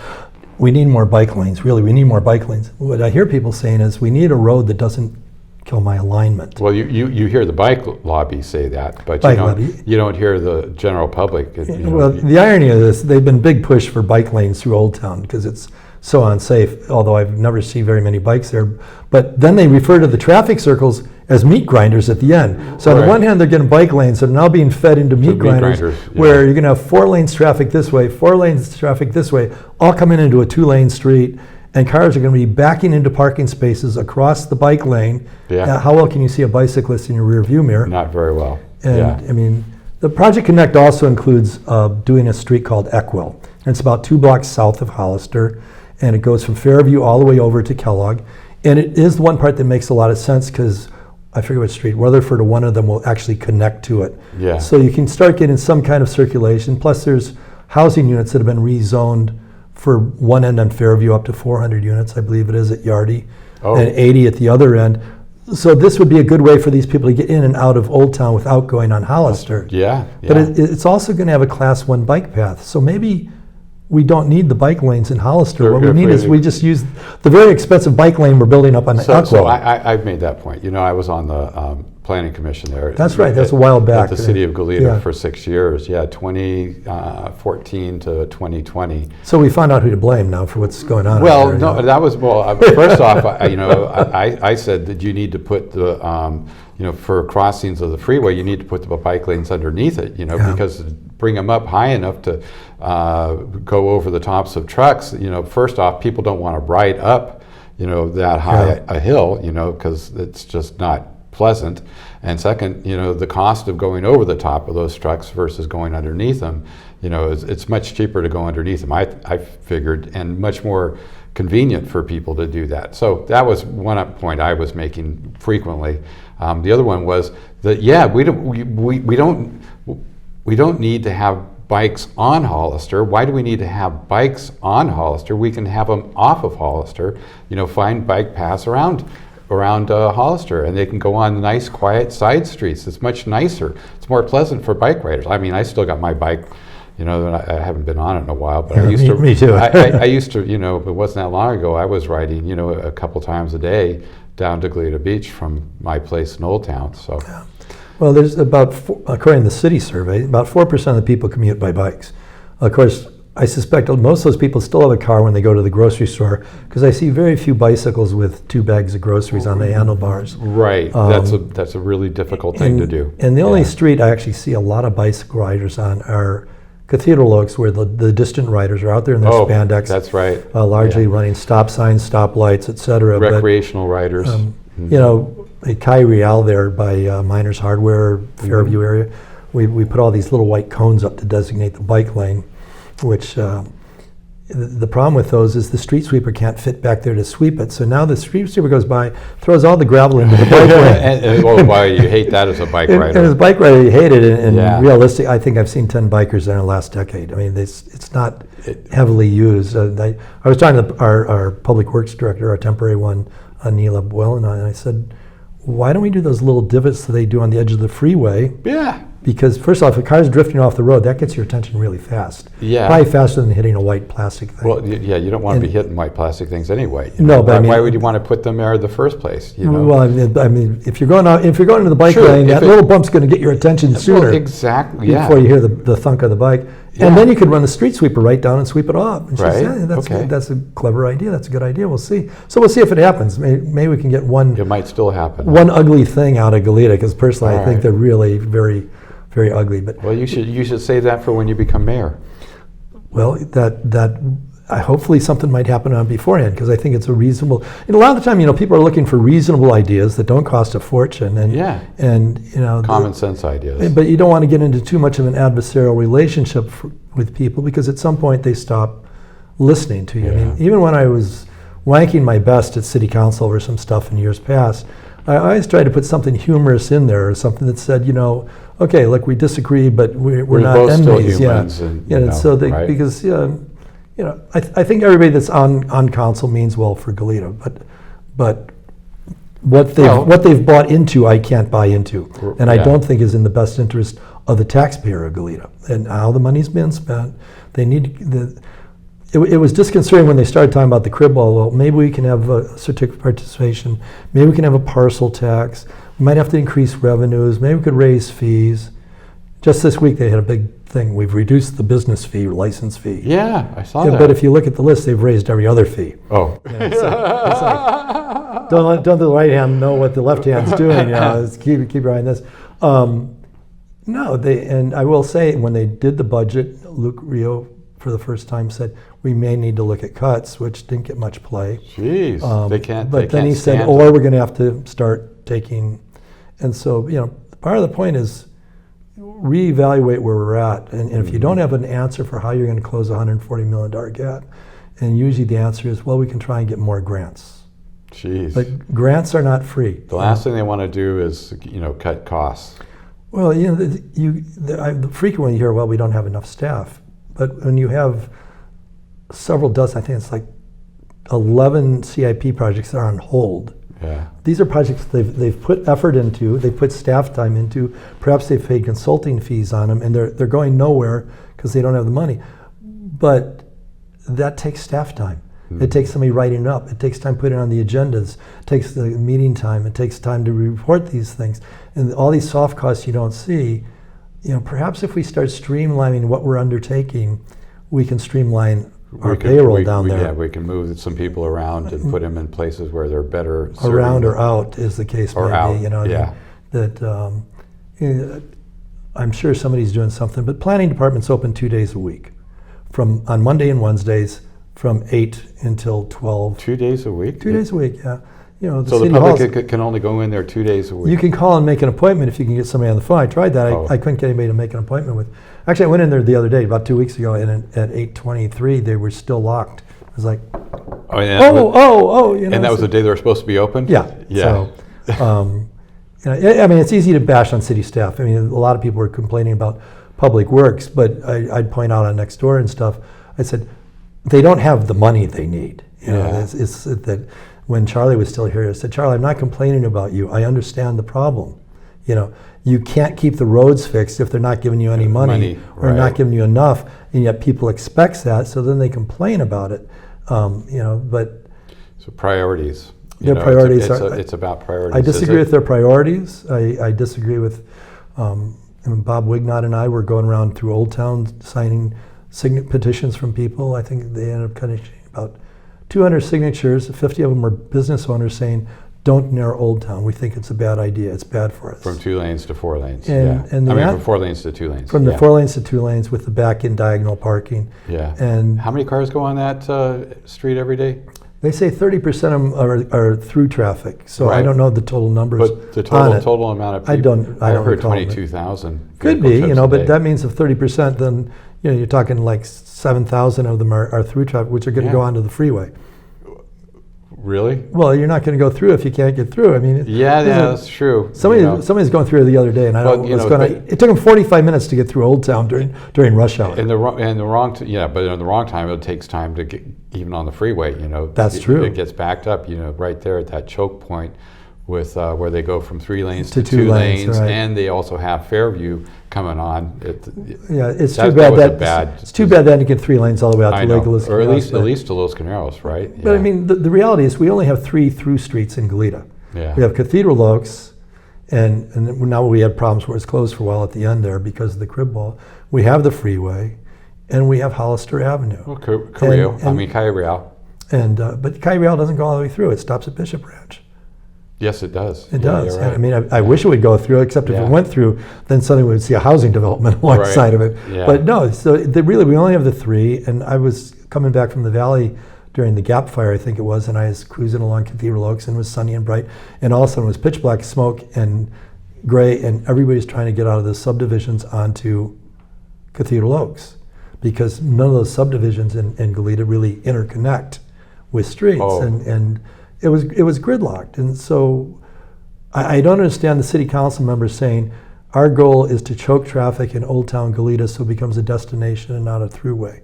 we need more bike lanes, really, we need more bike lanes. What I hear people saying is, we need a road that doesn't kill my alignment. Well, you hear the bike lobby say that, but you don't hear the general public. Well, the irony of this, they've been big push for bike lanes through Old Town because it's so unsafe, although I've never seen very many bikes there. But then they refer to the traffic circles as meat grinders at the end. So on the one hand, they're getting bike lanes that are now being fed into meat grinders where you're going to have 4 lanes traffic this way, 4 lanes traffic this way, all coming into a 2-lane street. And cars are going to be backing into parking spaces across the bike lane. How well can you see a bicyclist in your rear view mirror? Not very well. And I mean, the Project Connect also includes doing a street called Equil. And it's about 2 blocks south of Hollister. And it goes from Fairview all the way over to Kellogg. And it is the one part that makes a lot of sense because I forget what street, Rutherford or one of them will actually connect to it. So you can start getting some kind of circulation. Plus there's housing units that have been rezoned for one end on Fairview up to 400 units, I believe it is at Yardie, and 80 at the other end. So this would be a good way for these people to get in and out of Old Town without going on Hollister. But it's also going to have a Class 1 bike path. So maybe we don't need the bike lanes in Hollister. What we need is we just use the very expensive bike lane we're building up on Equil. So I've made that point. I was on the planning commission there. That's right. That's a while back. At the city of Goleta for 6 years. 2014 to 2020. So we found out who to blame now for what's going on. Well, no, that was first off, I said that you need to put the for crossings of the freeway, you need to put the bike lanes underneath it. Because bring them up high enough to go over the tops of trucks. First off, people don't want to ride up that high a hill. Because it's just not pleasant. And second, the cost of going over the top of those trucks versus going underneath them, it's much cheaper to go underneath them, I figured, and much more convenient for people to do that. So that was one point I was making frequently. The other one was that we don't need to have bikes on Hollister. Why do we need to have bikes on Hollister? We can have them off of Hollister. Find bike paths around Hollister, and they can go on nice, quiet side streets. It's much nicer. It's more pleasant for bike riders. I mean, I still got my bike, You know, and I haven't been on it in a while, but Yeah, I used to. me too. I used to, you know, it wasn't that long ago. I was riding, you know, a couple times a day down to Goleta Beach from my place in Old Town. So, Well, there's according to the city survey, about 4% of the people commute by bikes. Of course, I suspect most of those people still have a car when they go to the grocery store, because I see very few bicycles with 2 bags of groceries on the handlebars. right, that's a really difficult thing to do. And the only street I actually see a lot of bicycle riders on are Cathedral Oaks, where the distant riders are out there in their spandex. That's right. Largely running stop signs, stop lights, etc. Recreational riders. You know, at Real there by Miners Hardware, Fairview area, we put all these little white cones up to designate the bike lane, which the problem with those is the street sweeper can't fit back there to sweep it. So now the street sweeper goes by, throws all the gravel into the bike lane. Oh, boy, you hate that as a bike rider. And as a bike rider, you hate it. And realistic, I think I've seen 10 bikers there in the last decade. I mean, it's not heavily used. I was talking to our public works director, our temporary one, Anila Boyle, and I said, why don't we do those little divots that they do on the edge of the freeway? Yeah. Because first off, if a car's drifting off the road, that gets your attention really fast. Yeah. Probably faster than hitting a white plastic thing. Well, yeah, you don't want to be hitting white plastic things anyway. No, but why would you want to put them there in the first place? You know? Well, I mean, if you're going into the bike lane, that little bump's going to get your attention sooner. Well, exactly. Yeah. Before you hear the thunk of the bike, and then you could run the street sweeper right down and sweep it off. And she said, that's a clever idea. That's a good idea. We'll see. So we'll see if it happens. Maybe we can get one. It might still happen. One ugly thing out of Goleta, because personally, I think they're really very, very ugly. But well, you should save that for when you become mayor. Well, hopefully something might happen on beforehand, because I think it's a reasonable. And a lot of the time, you know, people are looking for reasonable ideas that don't cost a fortune, and you know, common sense ideas. But you don't want to get into too much of an adversarial relationship with people, because at some point they stop listening to you. I mean, even when I was wanking my best at city council over some stuff in years past, I always tried to put something humorous in there, or something that said, you know, okay, look, we disagree, but we're not both enemies. Still humans, and, because you know, I think everybody that's on council means well for Goleta, but what they've bought into, I can't buy into, and I don't think is in the best interest of the taxpayer of Goleta. And how the money's been spent, they need it was disconcerting when they started talking about the crib wall. Well, maybe we can have a certificate of participation, maybe we can have a parcel tax, we might have to increase revenues, maybe we could raise fees. Just this week they had a big thing. We've reduced the business fee, license fee. Yeah, I saw that. But if you look at the list, they've raised every other fee. Oh. It's like, don't the right hand know what the left hand's doing. You know, keep your eye on this. No, and I will say, when they did the budget, Luke Rio, for the first time, said we may need to look at cuts, which didn't get much play. Jeez, they can't. But then he said, or we're going to have to start taking. And so, you know, part of the point is reevaluate where we're at. And if you don't have an answer for how you're going to close a $140 million gap, and usually the answer is, well, we can try and get more grants. Jeez. But grants are not free. The last thing they want to do is, you know, cut costs. Well, you know, frequently you hear, well, we don't have enough staff. But when you have several dozen, I think it's like 11 CIP projects that are on hold. Yeah. These are projects they've put effort into, they've put staff time into, perhaps they've paid consulting fees on them, and they're going nowhere because they don't have the money. But that takes staff time. It takes somebody writing it up. It takes time putting it on the agendas. It takes the meeting time. It takes time to report these things. And all these soft costs you don't see, you know, perhaps if we start streamlining what we're undertaking, we can streamline our payroll down there. Yeah, we can move some people around and put them in places where they're better served. Around or out, as the case may be. You know, yeah. You know, I'm sure somebody's doing something, but planning department's open 2 days a week, on Monday and Wednesdays, from 8 until 12. 2 days a week? 2 days a week, yeah. You know, so the public can only go in there 2 days a week? You can call and make an appointment if you can get somebody on the phone. I tried that. I couldn't get anybody to make an appointment with. Actually, I went in there the other day, about 2 weeks ago, and at 8:23, they were still locked. I was like, you know, and that was the day they were supposed to be open? Yeah. Yeah. So, you know, I mean, it's easy to bash on city staff. I mean, a lot of people were complaining about public works, but I'd point out on Nextdoor and stuff, I said, they don't have the money they need. You know, it's that when Charlie was still here, I said, Charlie, I'm not complaining about you. I understand the problem. You know, you can't keep the roads fixed if they're not giving you any money or right. not giving you enough, and yet people expect that, so then they complain about it. But so priorities. Their priorities it's about priorities. I disagree with their priorities. I disagree with Bob Wignott and I were going around through Old Town signing petitions from people. I think they ended up cutting about 200 signatures. 50 of them were business owners saying, "Don't narrow Old Town. We think it's a bad idea. It's bad for us." From 2 lanes to 4 lanes. And from 4 lanes to 2 lanes. From the 4 lanes to 2 lanes with the back-in diagonal parking. Yeah. And how many cars go on that street every day? They say 30% of them are through traffic. So right. I don't know the total numbers. But the total amount of people. I don't heard recall 22,000. Could be, but that means if 30%, then you're talking like 7,000 of them are through traffic, which are going to go onto the freeway. Really? Well, you're not going to go through if you can't get through. I mean, that's true. Somebody's going through the other day, and I don't know what's going on. It took them 45 minutes to get through Old Town during rush hour. But in the wrong time, it takes time to get even on the freeway. That's true. It gets backed up. Right there at that choke point, with where they go from 3 lanes to 2 lanes, right. And they also have Fairview coming on. It's too bad. It's too bad that you get 3 lanes all the way out to Lake Los Caneros. Or at least to Los Caneros, right? But I mean, the reality is we only have 3 through streets in Goleta. Yeah. We have Cathedral Oaks, and now we had problems where it's closed for a while at the end there because of the crib wall. We have the freeway, and we have Hollister Avenue. Well, Cayo. But Cayo Real doesn't go all the way through. It stops at Bishop Ranch. Yes, it does. It does. Right. I mean, I wish it would go through, except if it went through, then suddenly we would see a housing development alongside of it. Yeah. But no, so we only have the 3, and I was coming back from the valley during the Gap Fire, I think it was, and I was cruising along Cathedral Oaks, and it was sunny and bright, and all of a sudden it was pitch black smoke and gray, and everybody's trying to get out of the subdivisions onto Cathedral Oaks, because none of those subdivisions in Goleta really interconnect with streets, and it was gridlocked. And so I don't understand the city council members saying our goal is to choke traffic in Old Town Goleta so it becomes a destination and not a throughway.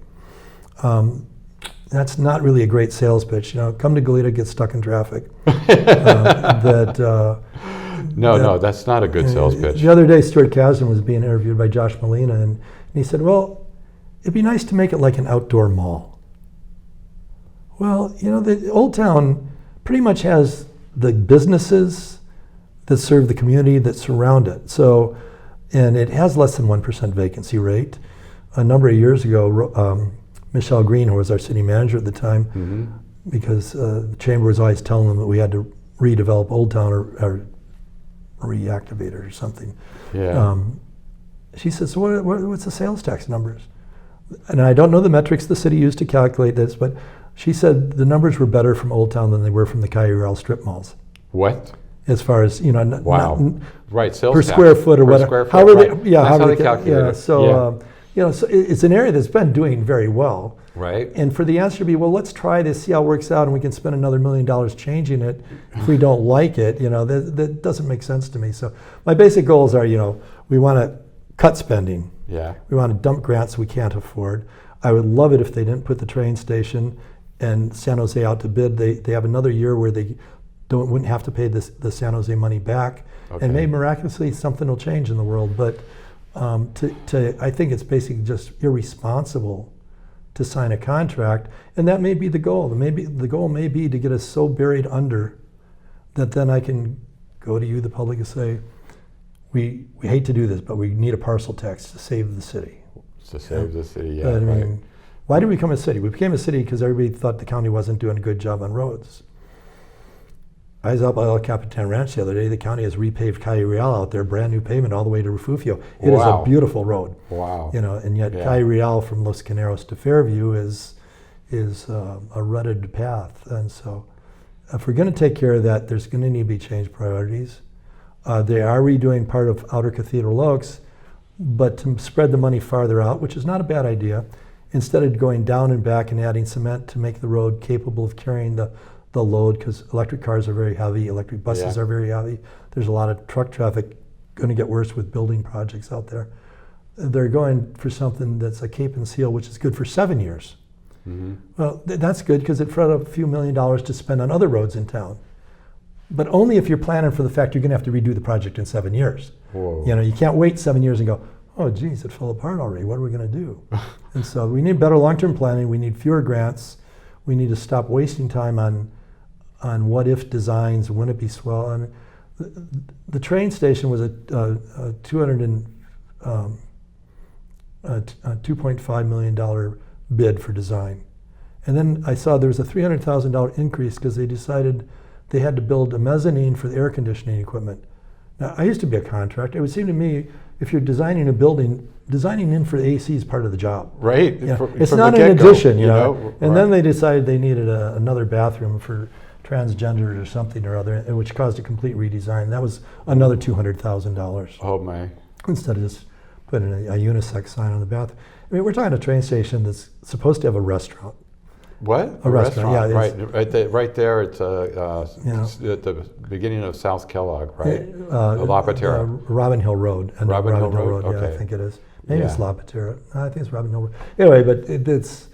That's not really a great sales pitch. Come to Goleta, get stuck in traffic. No, that's not a good sales pitch. The other day, Stuart Kasdan was being interviewed by Josh Molina, and he said, well, it'd be nice to make it like an outdoor mall. Well, the Old Town pretty much has the businesses that serve the community that surround it. So, and it has less than 1% vacancy rate. A number of years ago, Michelle Green, who was our city manager at the time, because the chamber was always telling them that we had to redevelop Old Town or reactivate it or something. Yeah. She says, so what's the sales tax numbers? And I don't know the metrics the city used to calculate this, but she said the numbers were better from Old Town than they were from the Cayo Real strip malls. What? As far as, wow. Right, sales per tax. square foot or whatever. Square foot, how they calculate it. So, so it's an area that's been doing very well. Right. And for the answer to be, well, let's try this, see how it works out, and we can spend another $1 million changing it if we don't like it, that doesn't make sense to me. So my basic goals are, we want to cut spending. Yeah. We want to dump grants we can't afford. I would love it if they didn't put the train station and San Jose out to bid. They have another year where they wouldn't have to pay the San Jose money back. Okay. And maybe miraculously something will change in the world. But I think it's basically just irresponsible to sign a contract, and that may be the goal. The goal may be to get us so buried under that then I can go to you, the public, and say, we hate to do this, but we need a parcel tax to save the city. To save the city, yeah. But, I mean, why did we become a city? We became a city because everybody thought the county wasn't doing a good job on roads. I was up by El Capitan Ranch the other day. The county has repaved Cayo Real out there, brand new pavement all the way to Refugio. It is a beautiful road. Wow. And yet Cayo Real from Los Caneros to Fairview is a rutted path. And so if we're going to take care of that, there's going to need to be changed priorities. They are redoing part of Outer Cathedral Oaks, but to spread the money farther out, which is not a bad idea, instead of going down and back and adding cement to make the road capable of carrying the load, because electric cars are very heavy, electric buses are very heavy. There's a lot of truck traffic going to get worse with building projects out there. They're going for something that's a cape and seal, which is good for 7 years. Mm-hmm. Well, that's good because it freed up a few $1 million to spend on other roads in town. but only if you're planning for the fact you're going to have to redo the project in 7 years. Whoa. You know, you can't wait 7 years and go, oh, geez, it fell apart already. What are we going to do? And so we need better long-term planning. We need fewer grants. We need to stop wasting time on what-if designs. Wouldn't it be swell? I mean, the train station was a $2.5 million bid for design. And then I saw there was a $300,000 increase because they decided they had to build a mezzanine for the air conditioning equipment. Now, I used to be a contractor. It would seem to me, if you're designing a building, designing in for the AC is part of the job. Right. You know, From it's the not an get-go, addition, you know. And right. then they decided they needed another bathroom for transgenders or something or other, which caused a complete redesign. That was another $200,000 Oh my. instead of just putting a unisex sign on the bathroom. I mean, we're talking a train station that's supposed to have a restaurant. What? A restaurant, yeah, Right there. It's Yeah. at the beginning of South Kellogg, right? La Patera. Robin Hill Road. And Robin Hill Road, yeah, okay. I think it is. Maybe it's Yeah. La Patera. No, I think it's Robin Hill Road. Anyway, but it's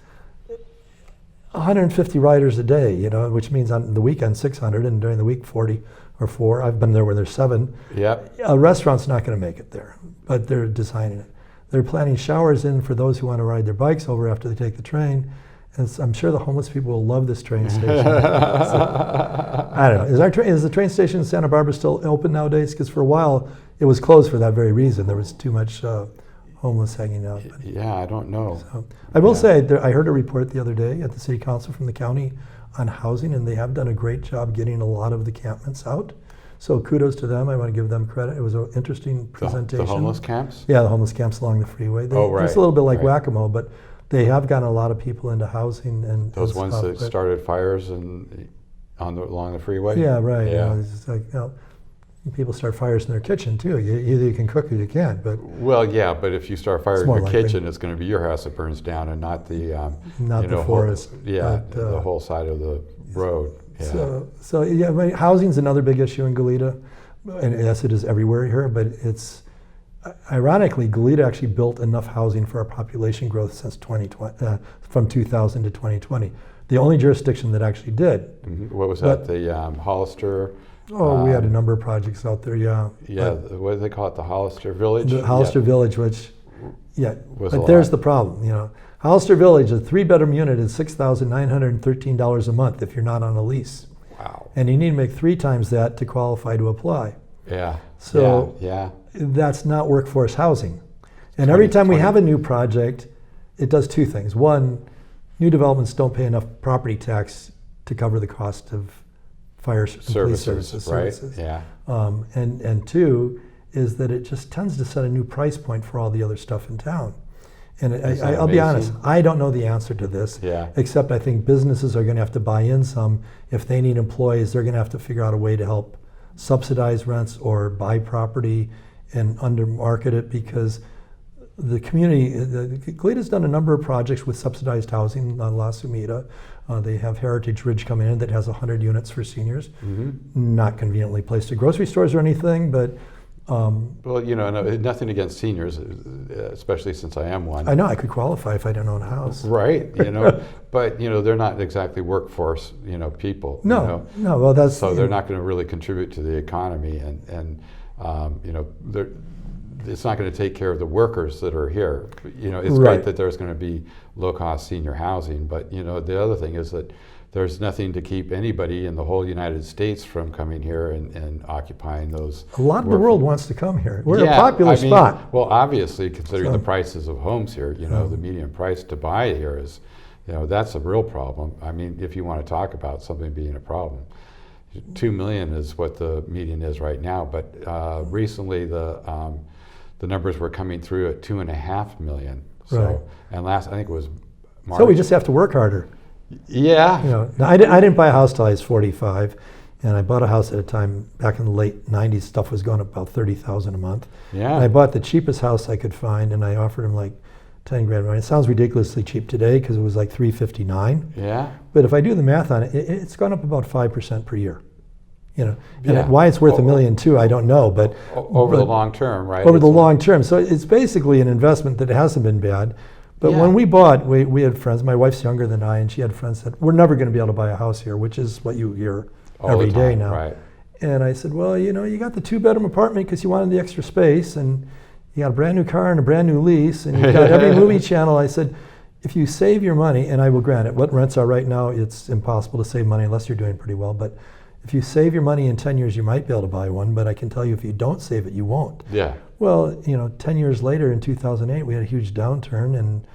150 riders a day, you know, which means on the weekend 600 and during the week 40 or 4. I've been there where there's 7. Yep. A restaurant's not going to make it there, but they're designing it. They're planning showers in for those who want to ride their bikes over after they take the train. And I'm sure the homeless people will love this train station. So, I don't know. Is the train station in Santa Barbara still open nowadays? Because for a while it was closed for that very reason. There was too much homeless hanging out. Yeah, I don't know. So, I will say, I heard a report the other day at the city council from the county on housing, and they have done a great job getting a lot of the campments out. So kudos to them. I want to give them credit. It was an interesting presentation. The homeless camps? Yeah, the homeless camps along the freeway. Right. It's a little bit like right. whack-a-mole, but they have gotten a lot of people into housing and Those and ones stuff, that but- started fires along the freeway? Yeah, right. Yeah. You know, it's like, you know, people start fires in their kitchen too. Either you can cook or you can't. But Well, yeah, but if you start fire in more your likely. kitchen, it's going to be your house that burns down and not the Not you the know, forest, Yeah, but, the whole side of the road. Yeah. so yeah, I mean, housing's another big issue in Goleta, and yes, it is everywhere here. But it's ironically, Goleta actually built enough housing for our population growth since 2020, from 2000 to 2020. The only jurisdiction that actually did. Mhm. What was that? The Hollister. Oh, we had a number of projects out there. Yeah. Yeah, what do they call it? The Hollister Village. The Hollister Village, which, yeah, Was but a there's lot. the problem. You know, Hollister Village, a 3-bedroom unit is $6,913 a month if you're not on a lease, Wow. and you need to make 3 times that to qualify to apply. Yeah. So yeah. that's not workforce housing. And every time we have a new project, it does 2 things. One, new developments don't pay enough property tax to cover the cost of fire and police services. Right. Yeah. And 2 is that it just tends to set a new price point for all the other stuff in town. And Isn't that I'll be honest, amazing? I don't know the answer to this, Yeah. except I think businesses are going to have to buy in some. If they need employees, they're going to have to figure out a way to help subsidize rents or buy property and undermarket it, because the community, Goleta's done a number of projects with subsidized housing on La Sumida. They have Heritage Ridge coming in that has 100 units for seniors. Mm-hmm. Not conveniently placed to grocery stores or anything, but Well, you know, nothing against seniors, especially since I am one. I know I could qualify if I didn't own a house. Right, you know, but you know they're not exactly workforce, you know, people. No, you know? no. Well, that's So they're not going to really contribute to the economy, and you know, it's not going to take care of the workers that are here. You know, it's Right. great that there's going to be low-cost senior housing, but you know, the other thing is that there's nothing to keep anybody in the whole United States from coming here and occupying those. a lot of the world wants to come here. We're Yeah, a popular I mean, spot. Well, obviously, considering So- the prices of homes here, you know, the median price to buy here is, you know, that's a real problem. I mean, if you want to talk about something being a problem, 2 million is what the median is right now. But recently, the numbers were coming through at 2.5 million. So, Right. and I think it was March. So we just have to work harder. Yeah. You know, now, I didn't buy a house till I was 45, and I bought a house at a time back in the late 90s. Stuff was going up about $30,000 a month. Yeah. And I bought the cheapest house I could find, and I offered him like 10 grand. It sounds ridiculously cheap today because it was like $359. Yeah. But if I do the math on it, it's gone up about 5% per year. You know, and Yeah. why it's worth $1 million too, I don't know. But Over the long term, right? over the It's a- long term, so it's basically an investment that hasn't been bad. But Yeah. when we bought, we had friends. My wife's younger than I, and she had friends that we're never going to be able to buy a house here, which is what you hear all every the day time, now. Right. And I said, well, you got the 2-bedroom apartment because you wanted the extra space, and you got a brand new car and a brand new lease, and you got every movie channel. I said, if you save your money, and I will grant it, what rents are right now, it's impossible to save money unless you're doing pretty well. But if you save your money in 10 years, you might be able to buy one. But I can tell you, if you don't save it, you won't. Yeah. Well, 10 years later, in 2008, we had a huge downturn, and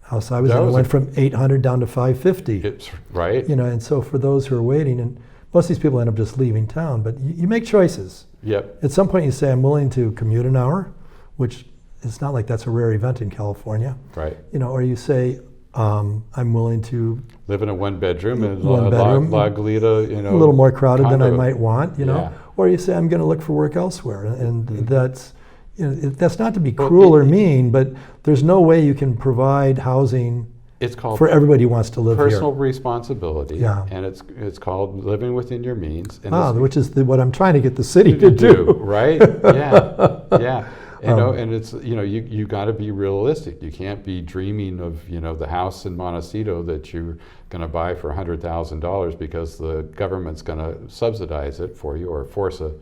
house I was in went from 800 down to 550. It's right. And so for those who are waiting, and most of these people end up just leaving town, but you make choices. Yep. At some point you say, I'm willing to commute an hour, which it's not like that's a rare event in California. Right. Or you say, I'm willing to live in a 1-bedroom in one-bedroom, La Goleta, a little more crowded than I condo. might want, Yeah. Or you say, I'm going to look for work elsewhere. And that's, that's not to be cruel or mean, but there's no way you can provide housing It's called for everybody who wants to live personal here. responsibility. Yeah. And it's called living within your means. And Which is what I'm trying to get the city to do. Right? Yeah. Yeah. And it's, you got to be realistic. You can't be dreaming of, the house in Montecito that you're going to buy for $100,000 because the government's going to subsidize it for you or force a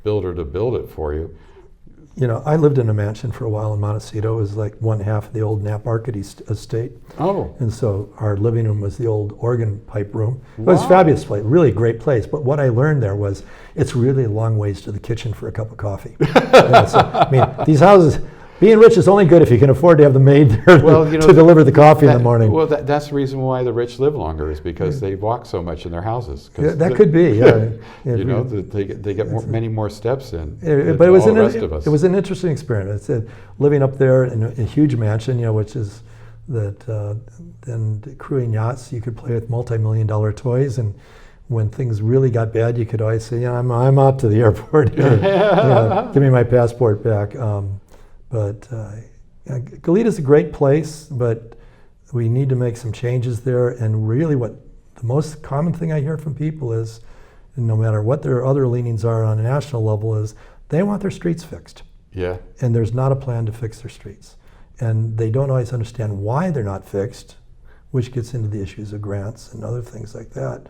builder to build it for you. I lived in a mansion for a while in Montecito. It was like one half of the old Knapp Arcade estate. Oh. And so our living room was the old organ pipe room. It was a fabulous place, really great place. But what I learned there was it's really a long ways to the kitchen for a cup of coffee. These houses, being rich is only good if you can afford to have the maid there to deliver the coffee in the morning. Well, that's the reason why the rich live longer is because they walk so much in their houses. Yeah, that could be, yeah. They get many more steps in. But it was all the rest of us. It was an interesting experience. Living up there in a huge mansion, which is that then crewing yachts, you could play with multi-million-dollar toys, and when things really got bad, you could always say, I'm out to the airport. Give me my passport back. But Goleta's a great place, but we need to make some changes there. And really what the most common thing I hear from people is, no matter what their other leanings are on a national level, is they want their streets fixed. Yeah. And there's not a plan to fix their streets. And they don't always understand why they're not fixed, which gets into the issues of grants and other things like that.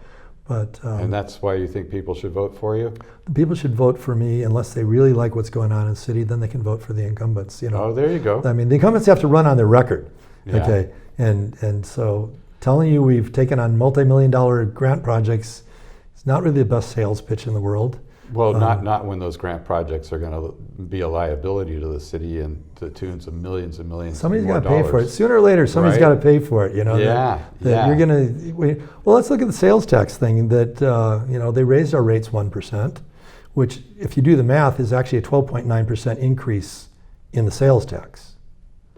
But, and that's why you think people should vote for you? People should vote for me unless they really like what's going on in the city. Then they can vote for the incumbents. Oh, there you go. The incumbents have to run on their record. Yeah. Okay, and so telling you we've taken on multi-million-dollar grant projects is not really the best sales pitch in the world. Well, not when those grant projects are going to be a liability to the city and to tunes of millions and millions. Somebody's got to pay for it. Sooner or later, somebody's got to pay for it. Yeah. You're going to. Well, let's look at the sales tax thing. That they raised our rates 1%, which, if you do the math, is actually a 12.9% increase in the sales tax.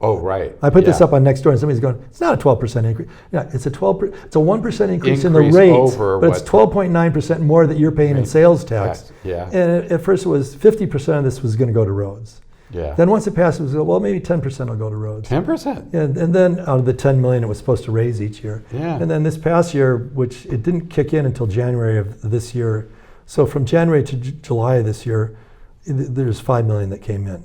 Oh, right. I put this up on Nextdoor, and somebody's going, it's not a 12% increase. Yeah, it's a 1% increase in the rates, but it's 12.9% more that you're paying in sales tax. Yeah. And at first it was 50% of this was going to go to roads. Yeah. Then once it passed, it was, well, maybe 10% will go to roads. 10%? And then out of the 10 million it was supposed to raise each year. Yeah. And then this past year, which it didn't kick in until January of this year. So from January to July of this year, there's 5 million that came in.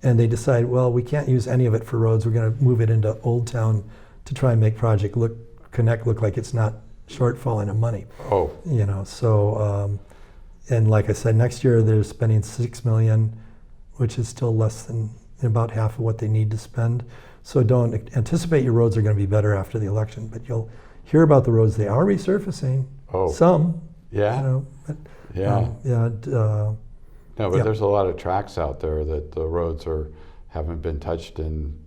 And they decided, well, we can't use any of it for roads. We're going to move it into Old Town to try and make Project Connect look like it's not shortfalling of money. Oh. So, and like I said, next year they're spending $6 million, which is still less than about half of what they need to spend. So don't anticipate your roads are going to be better after the election, but you'll hear about the roads they are resurfacing. Oh. Some. Yeah. Yeah. No, but there's a lot of tracks out there that the roads haven't been touched in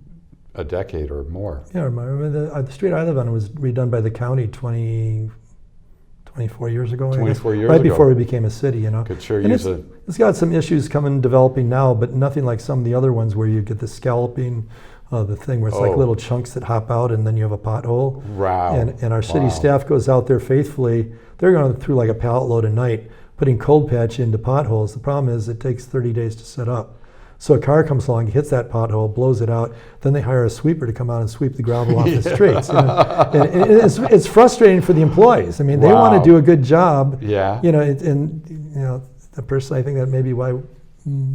a decade or more. Yeah, remember the street I live on was redone by the county 24 years ago. 24 years right ago. before we became a city, Could sure and use it's got some issues developing now, but nothing like some of the other ones where you get the scalloping, the thing where it's like little chunks that hop out and then you have a pothole. Wow. And our city staff goes out there faithfully. They're going through like a pallet load a night, putting cold patch into potholes. The problem is it takes 30 days to set up. So a car comes along, hits that pothole, blows it out. Then they hire a sweeper to come out and sweep the gravel off the streets. And it's frustrating for the employees. They want to do a good job. Yeah. The person, I think that may be why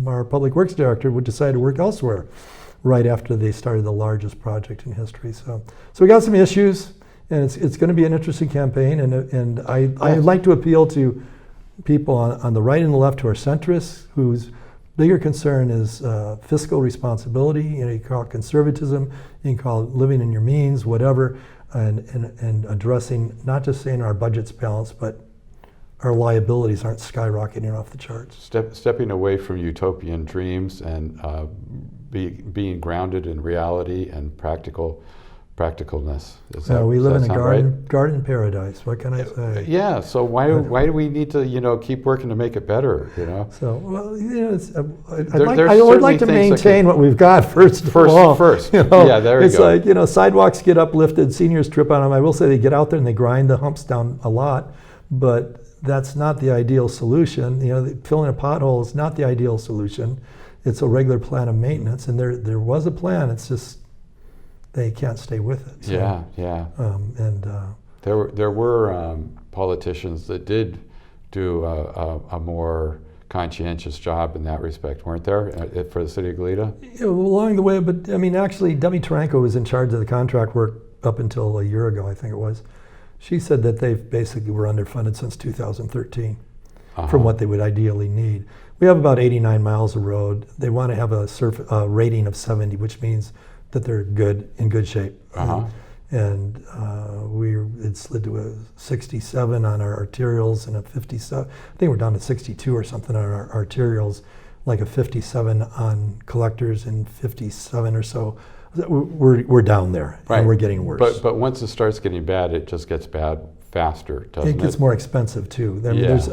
our public works director would decide to work elsewhere right after they started the largest project in history. So we got some issues, and it's going to be an interesting campaign. And I'd like to appeal to people on the right and the left who are centrists, whose bigger concern is fiscal responsibility. You know, you call it conservatism, you can call it living in your means, whatever, and addressing not just saying our budget's balanced, but our liabilities aren't skyrocketing off the charts. Stepping away from utopian dreams and being grounded in reality and practicalness. We live in a right? garden paradise. What can I say? Yeah. So why do we need to keep working to make it better? So well, There's I would like to certainly things maintain what we've got first. First. Yeah, there you it's go. It's like sidewalks get uplifted, seniors trip on them. I will say they get out there and they grind the humps down a lot, but that's not the ideal solution. Filling a pothole is not the ideal solution. It's a regular plan of maintenance, and there was a plan. It's just they can't stay with it. So, yeah. There were politicians that did do a more conscientious job in that respect, weren't there, for the city of Goleta? Along the way, but I mean, actually, Debbie Taranko was in charge of the contract work up until a year ago, I think it was. She said that they basically were underfunded since 2013 from what they would ideally need. We have about 89 miles of road. They want to have a rating of 70, which means that they're in good shape. And it slid to a 67 on our arterials and a 57. I think we're down to 62 or something on our arterials, like a 57 on collectors and 57 or so. We're down there, right. And we're getting worse. But once it starts getting bad, it just gets bad faster, doesn't it? It gets more expensive too. I mean, Yeah. there's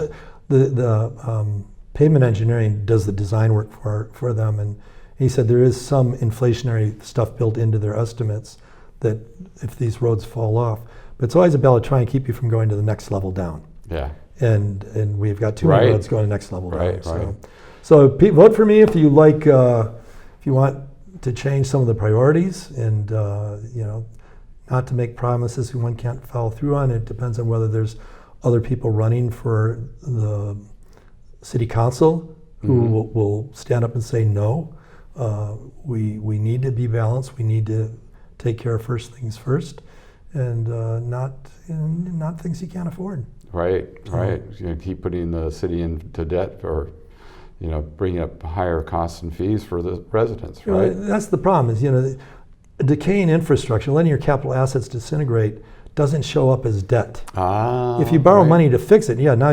the pavement engineering does the design work for them, and he said there is some inflationary stuff built into their estimates that if these roads fall off, but it's always a battle to try and keep you from going to the next level down. Yeah. And we've got too many roads going to the next level down. Right. So vote for me if you like. If you want to change some of the priorities and not to make promises one can't follow through on. It depends on whether there's other people running for the city council who will stand up and say no. We need to be balanced. We need to take care of first things first, and not things you can't afford. Right. Keep putting the city into debt or bringing up higher costs and fees for the residents, right? That's the problem is, decaying infrastructure, letting your capital assets disintegrate doesn't show up as debt. If you borrow money to fix it, now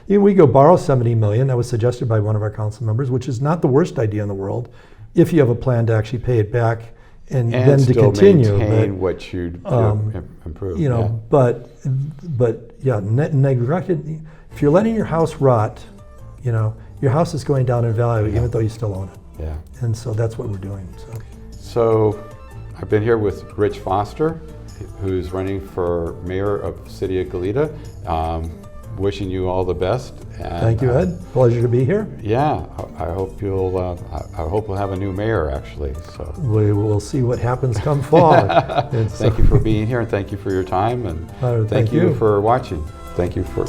we go borrow $70 million, that was suggested by one of our council members, which is not the worst idea in the world, if you have a plan to actually pay it back and then to continue. Maintain what you improve. Neglected, if you're letting your house rot, your house is going down in value even though you still own it. Yeah. And so that's what we're doing. So I've been here with Rich Foster, who's running for mayor of the city of Goleta. Wishing you all the best. And, thank you, Ed. Pleasure to be here. Yeah, I hope I hope we'll have a new mayor actually. So we will see what happens come fall. Thank you for being here, and thank you for your time, and thank you for watching. Thank you for.